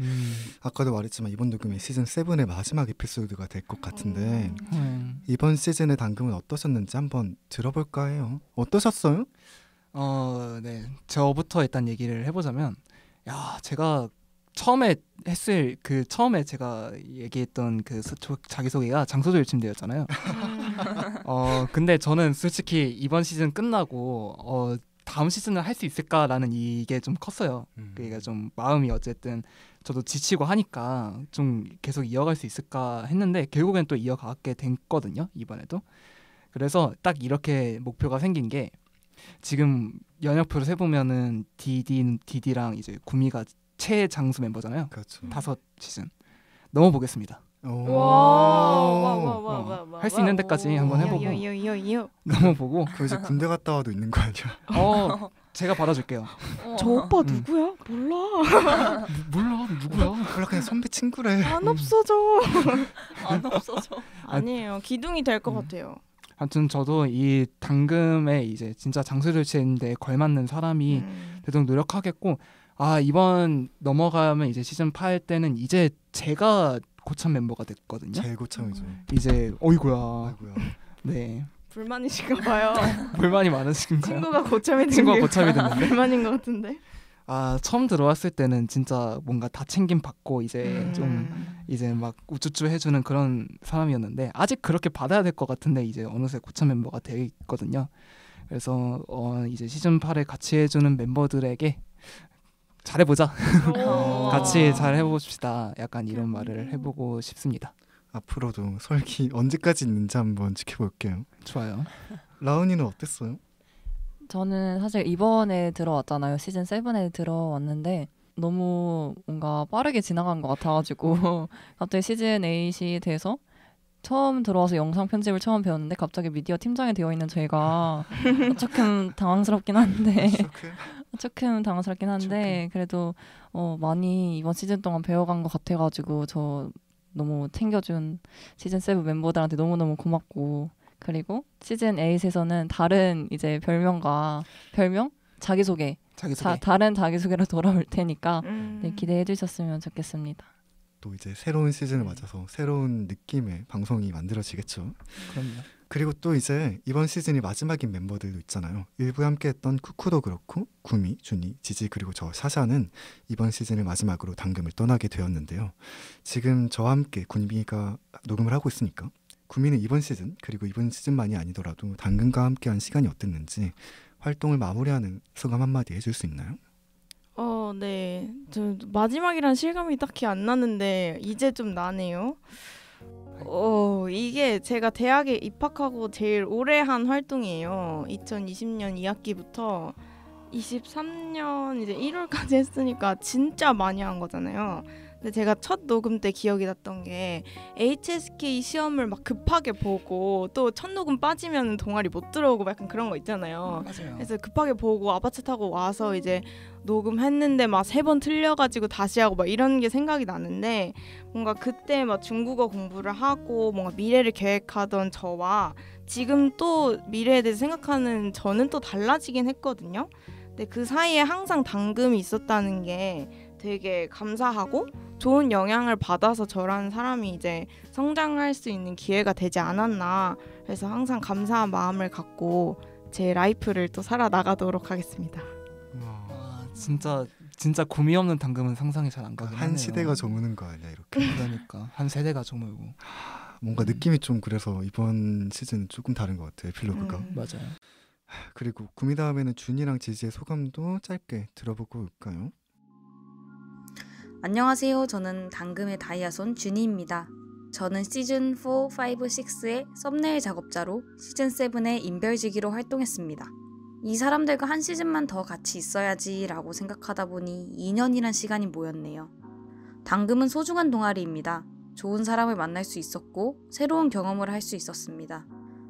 아까도 말했지만 이번 녹음이 시즌 7의 마지막 에피소드가 될 것 같은데 이번 시즌의 당금은 어떠셨는지 한번 들어볼까 해요. 어떠셨어요? 네. 저부터 일단 얘기를 해보자면, 제가 처음에 처음에 제가 얘기했던 그 자기소개가 장소조 일침대였잖아요. 근데 저는 솔직히 이번 시즌 끝나고 다음 시즌을 할 수 있을까라는 이게 좀 컸어요. 그러니까 좀 마음이 어쨌든 저도 지치고 하니까 좀 계속 이어갈 수 있을까 했는데 결국엔 또 이어가게 됐거든요. 이번에도. 그래서 딱 이렇게 목표가 생긴 게 지금 연역표를 세보면은 디디랑 이제 구미가 최장수 멤버잖아요. 그렇죠. 5시즌 넘어보겠습니다. 할 수 있는 데까지 한번 해보고 넘어보고. 그 이제 군대 갔다 와도 있는 거 아니야? 제가 받아줄게요. 저 오빠 누구야? 몰라. 몰라 누구야? 몰라 그냥 선배 친구래. 안 없어져. 안 없어져. 아니에요. 기둥이 될 것 같아요. 아무튼 저도 이 당금에 이제 진짜 장수절치인데 걸맞는 사람이 되도록 노력하겠고, 이번 넘어가면 이제 시즌 8 때는 이제 제가 고참 멤버가 됐거든요. 제일 고참이죠. 이제 어이구야. 아이고야. 네. 불만이신가 봐요. 불만이 많으신가요? 친구가 고참이 된 친구가 게 고참이 됐는데? 불만인 것 같은데. 처음 들어왔을 때는 진짜 뭔가 다 챙김 받고 이제 좀 이제 막 우쭈쭈 해주는 그런 사람이었는데 아직 그렇게 받아야 될 것 같은데 이제 어느새 고참 멤버가 되어 있거든요. 그래서 이제 시즌 8에 같이 해주는 멤버들에게 잘해보자. 같이 잘 해봅시다. 약간 이런 말을 해보고 싶습니다. 앞으로도 설기 언제까지 있는지 한번 지켜볼게요. 좋아요. 라온이는 어땠어요? 저는 사실 이번에 들어왔잖아요. 시즌 7에 들어왔는데 너무 뭔가 빠르게 지나간 것 같아가지고 갑자기 시즌 8이 돼서 처음 들어와서 영상 편집을 처음 배웠는데 갑자기 미디어 팀장이 되어 있는 제가 조금 당황스럽긴 한데 그래도 많이 이번 시즌 동안 배워간 것 같아가지고 저 너무 챙겨준 시즌 7 멤버들한테 너무너무 고맙고 그리고 시즌 8에서는 다른 이제 별명 자기소개. 다른 자기소개로 돌아올 테니까 네, 기대해 주셨으면 좋겠습니다. 또 이제 새로운 시즌을 맞아서 새로운 느낌의 방송이 만들어지겠죠. 그럼요. 그리고 또 이제 이번 시즌이 마지막인 멤버들도 있잖아요. 일부에 함께했던 쿠쿠도 그렇고 구미, 준이, 지지 그리고 저 샤샤는 이번 시즌을 마지막으로 당금을 떠나게 되었는데요. 지금 저와 함께 군비가 녹음을 하고 있으니까 구미는 이번 시즌 그리고 이번 시즌만이 아니더라도 당근과 함께한 시간이 어땠는지 활동을 마무리하는 소감 한마디 해줄 수 있나요? 네. 저 마지막이란 실감이 딱히 안 나는데 이제 좀 나네요. 이게 제가 대학에 입학하고 제일 오래 한 활동이에요. 2020년 2학기부터 23년 이제 1월까지 했으니까 진짜 많이 한 거잖아요. 근데 제가 첫 녹음 때 기억이 났던 게 HSK 시험을 막 급하게 보고 또 첫 녹음 빠지면 동아리 못 들어오고 약간 그런 거 있잖아요. 맞아요. 그래서 급하게 보고 아바차 타고 와서 이제 녹음했는데 막 3번 틀려가지고 다시 하고 막 이런 게 생각이 나는데 뭔가 그때 막 중국어 공부를 하고 뭔가 미래를 계획하던 저와 지금 또 미래에 대해서 생각하는 저는 또 달라지긴 했거든요. 근데 그 사이에 항상 당금이 있었다는 게 되게 감사하고 좋은 영향을 받아서 저라는 사람이 이제 성장할 수 있는 기회가 되지 않았나. 그래서 항상 감사한 마음을 갖고 제 라이프를 또 살아나가도록 하겠습니다. 진짜 고미 없는 당금은 상상이 잘 안 가긴 하네요. 한 시대가 저무는 거 아니야 이렇게. 그러니까 한 세대가 저물고. 뭔가 느낌이 좀 그래서 이번 시즌은 조금 다른 것 같아요. 에필로그가. 맞아요. 그리고 구미 다음에는 준이랑 지지의 소감도 짧게 들어보고 올까요? 안녕하세요. 저는 당금의 다이아손 준이입니다. 저는 시즌 4, 5, 6의 썸네일 작업자로 시즌 7의 인별지기로 활동했습니다. 이 사람들과 한 시즌만 더 같이 있어야지 라고 생각하다 보니 2년이란 시간이 모였네요. 당금은 소중한 동아리입니다. 좋은 사람을 만날 수 있었고 새로운 경험을 할 수 있었습니다.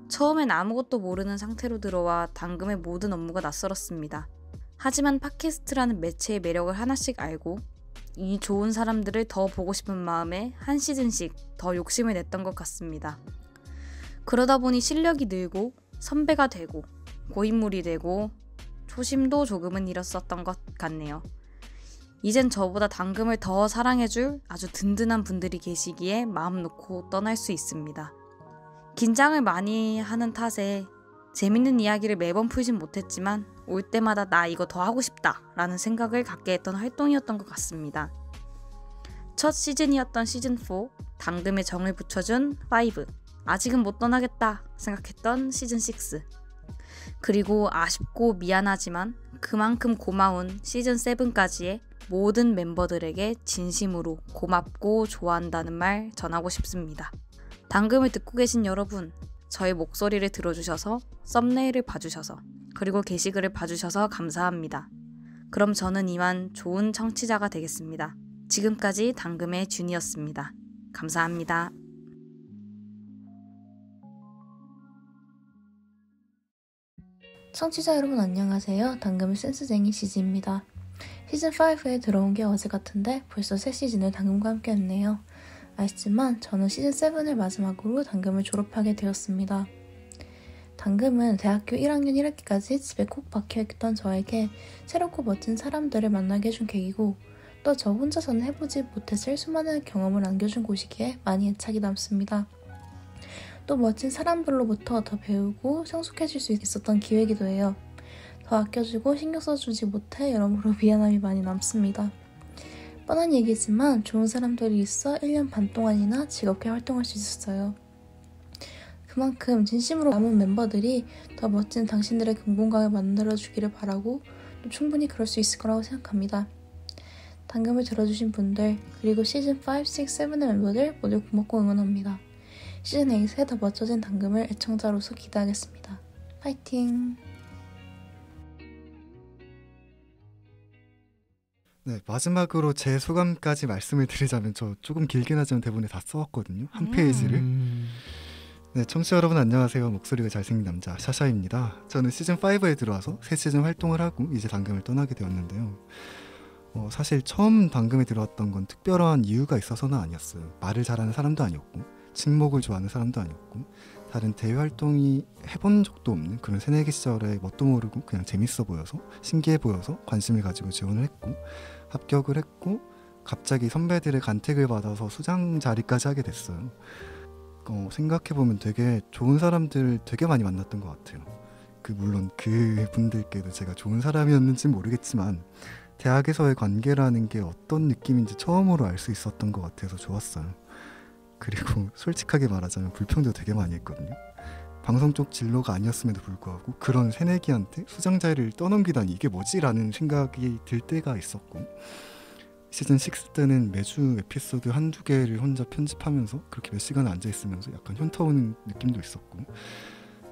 처음엔 아무것도 모르는 상태로 들어와 당금의 모든 업무가 낯설었습니다. 하지만 팟캐스트라는 매체의 매력을 하나씩 알고 이 좋은 사람들을 더 보고 싶은 마음에 한 시즌씩 더 욕심을 냈던 것 같습니다. 그러다 보니 실력이 늘고 선배가 되고 고인물이 되고 초심도 조금은 잃었었던 것 같네요. 이젠 저보다 당금을 더 사랑해줄 아주 든든한 분들이 계시기에 마음 놓고 떠날 수 있습니다. 긴장을 많이 하는 탓에 재밌는 이야기를 매번 풀진 못했지만 올 때마다 나 이거 더 하고 싶다 라는 생각을 갖게 했던 활동이었던 것 같습니다. 첫 시즌이었던 시즌4 당금에 정을 붙여준 5 아직은 못 떠나겠다 생각했던 시즌6 그리고 아쉽고 미안하지만 그만큼 고마운 시즌7까지의 모든 멤버들에게 진심으로 고맙고 좋아한다는 말 전하고 싶습니다. 당금을 듣고 계신 여러분, 저의 목소리를 들어주셔서 썸네일을 봐주셔서 그리고 게시글을 봐주셔서 감사합니다. 그럼 저는 이만 좋은 청취자가 되겠습니다. 지금까지 당금의 준이었습니다. 감사합니다. 청취자 여러분 안녕하세요. 당금의 센스쟁이 지지입니다. 시즌5에 들어온 게 어제 같은데 벌써 새 시즌을 당금과 함께 했네요. 아시지만 저는 시즌7을 마지막으로 당금을 졸업하게 되었습니다. 당금은 대학교 1학년 1학기까지 집에 콕 박혀있던 저에게 새롭고 멋진 사람들을 만나게 해준 계기고 또 저 혼자서는 해보지 못했을 수많은 경험을 안겨준 곳이기에 많이 애착이 남습니다. 또 멋진 사람들로부터 더 배우고 성숙해질 수 있었던 기회이기도 해요. 더 아껴주고 신경 써주지 못해 여러모로 미안함이 많이 남습니다. 뻔한 얘기지만 좋은 사람들이 있어 1년 반 동안이나 즐겁게 활동할 수 있었어요. 그만큼 진심으로 남은 멤버들이 더 멋진 당신들의 금공강을 만들어주기를 바라고 또 충분히 그럴 수 있을 거라고 생각합니다. 당금을 들어주신 분들 그리고 시즌 5, 6, 7의 멤버들 모두 고맙고 응원합니다. 시즌 8에 더 멋져진 당금을 애청자로서 기대하겠습니다. 파이팅! 네, 마지막으로 제 소감까지 말씀을 드리자면 저 조금 길긴 하지만 대본에 다 써왔거든요. 한 페이지를. 네, 청취자 여러분 안녕하세요. 목소리가 잘생긴 남자 샤샤입니다. 저는 시즌 5에 들어와서 새 시즌 활동을 하고 이제 당금을 떠나게 되었는데요. 사실 처음 당금에 들어왔던 건 특별한 이유가 있어서는 아니었어요. 말을 잘하는 사람도 아니었고 친목을 좋아하는 사람도 아니었고 다른 대외 활동이 해본 적도 없는 그런 새내기 시절에 뭣도 모르고 그냥 재밌어 보여서 신기해 보여서 관심을 가지고 지원을 했고 합격을 했고 갑자기 선배들의 간택을 받아서 수장 자리까지 하게 됐어요. 생각해보면 되게 좋은 사람들 되게 많이 만났던 것 같아요. 물론 그분들께도 제가 좋은 사람이었는지는 모르겠지만 대학에서의 관계라는 게 어떤 느낌인지 처음으로 알 수 있었던 것 같아서 좋았어요. 그리고 솔직하게 말하자면 불평도 되게 많이 했거든요. 방송 쪽 진로가 아니었음에도 불구하고 그런 새내기한테 수장 자리를 떠넘기다니 이게 뭐지? 라는 생각이 들 때가 있었고 시즌 6 때는 매주 에피소드 한두 개를 혼자 편집하면서 그렇게 몇 시간을 앉아있으면서 약간 현타 오는 느낌도 있었고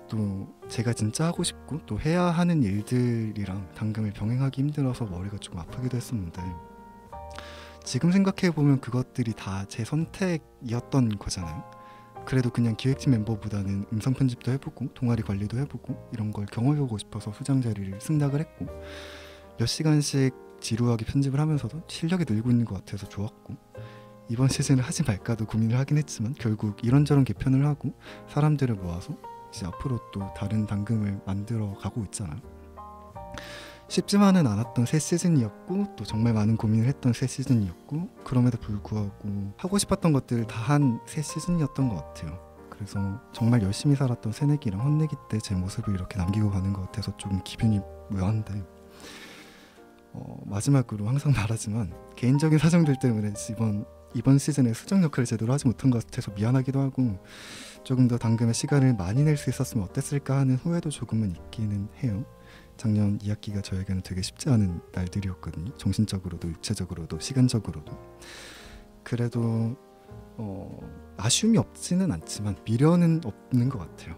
또 제가 진짜 하고 싶고 또 해야 하는 일들이랑 당금을 병행하기 힘들어서 머리가 조금 아프기도 했었는데 지금 생각해보면 그것들이 다 제 선택이었던 거잖아요. 그래도 그냥 기획팀 멤버보다는 음성 편집도 해보고 동아리 관리도 해보고 이런 걸 경험해보고 싶어서 수장 자리를 승낙을 했고 몇 시간씩 지루하게 편집을 하면서도 실력이 늘고 있는 것 같아서 좋았고 이번 시즌을 하지 말까도 고민을 하긴 했지만 결국 이런저런 개편을 하고 사람들을 모아서 이제 앞으로 또 다른 당금을 만들어 가고 있잖아요. 쉽지만은 않았던 새 시즌이었고 또 정말 많은 고민을 했던 새 시즌이었고 그럼에도 불구하고 하고 싶었던 것들을 다 한 새 시즌이었던 것 같아요. 그래서 정말 열심히 살았던 새내기랑 헛내기 때 제 모습을 이렇게 남기고 가는 것 같아서 좀 기분이 묘한데 마지막으로 항상 말하지만 개인적인 사정들 때문에 이번 시즌에 수정 역할을 제대로 하지 못한 것 같아서 미안하기도 하고 조금 더 당금의 시간을 많이 낼 수 있었으면 어땠을까 하는 후회도 조금은 있기는 해요. 작년 2학기가 저에게는 되게 쉽지 않은 날들이었거든요. 정신적으로도 육체적으로도 시간적으로도. 그래도 아쉬움이 없지는 않지만 미련은 없는 것 같아요.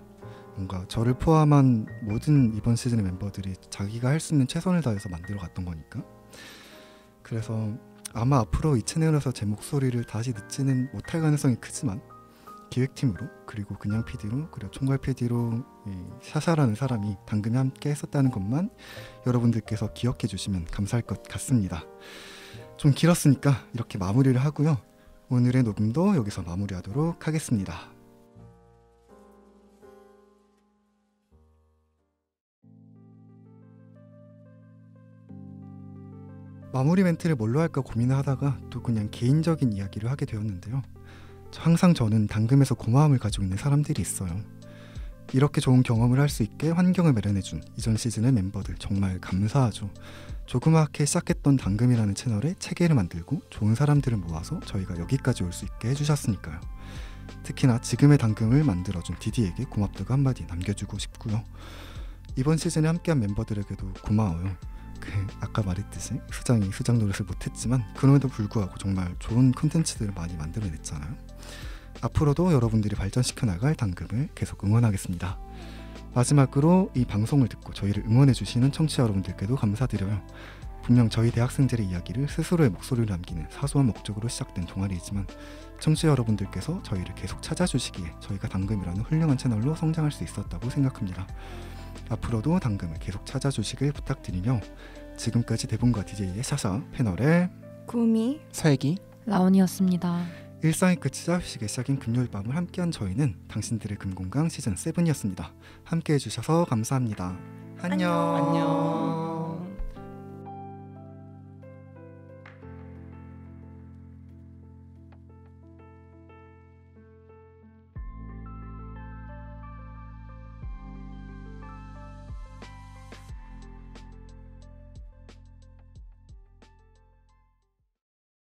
뭔가 저를 포함한 모든 이번 시즌의 멤버들이 자기가 할 수 있는 최선을 다해서 만들어 갔던 거니까. 그래서 아마 앞으로 이 채널에서 제 목소리를 다시 듣지는 못할 가능성이 크지만 기획팀으로 그리고 그냥 PD로 그리고 총괄 PD로 샤샤라는 사람이 당근에 함께 했었다는 것만 여러분들께서 기억해 주시면 감사할 것 같습니다. 좀 길었으니까 이렇게 마무리를 하고요. 오늘의 녹음도 여기서 마무리하도록 하겠습니다. 마무리 멘트를 뭘로 할까 고민을 하다가 또 그냥 개인적인 이야기를 하게 되었는데요. 항상 저는 당금에서 고마움을 가지고 있는 사람들이 있어요. 이렇게 좋은 경험을 할 수 있게 환경을 마련해준 이전 시즌의 멤버들 정말 감사하죠. 조그맣게 시작했던 당금이라는 채널에 체계를 만들고 좋은 사람들을 모아서 저희가 여기까지 올 수 있게 해주셨으니까요. 특히나 지금의 당금을 만들어준 디디에게 고맙다고 한마디 남겨주고 싶고요. 이번 시즌에 함께한 멤버들에게도 고마워요. 아까 말했듯이 수장이 수장 노릇을 못했지만 그럼에도 불구하고 정말 좋은 콘텐츠들을 많이 만들어냈잖아요. 앞으로도 여러분들이 발전시켜 나갈 당금을 계속 응원하겠습니다. 마지막으로 이 방송을 듣고 저희를 응원해주시는 청취자 여러분들께도 감사드려요. 분명 저희 대학생들의 이야기를 스스로의 목소리를 남기는 사소한 목적으로 시작된 동아리이지만 청취자 여러분들께서 저희를 계속 찾아주시기에 저희가 당금이라는 훌륭한 채널로 성장할 수 있었다고 생각합니다. 앞으로도 당금을 계속 찾아주시길 부탁드리며 지금까지 대본과 DJ의 샤샤, 패널의 구미, 서혜기, 라온이었습니다. 일상의 끝이자 휴식의 시작인 금요일 밤을 함께한 저희는 당신들의 금공강 시즌 7이었습니다. 함께해 주셔서 감사합니다. 안녕. 안녕.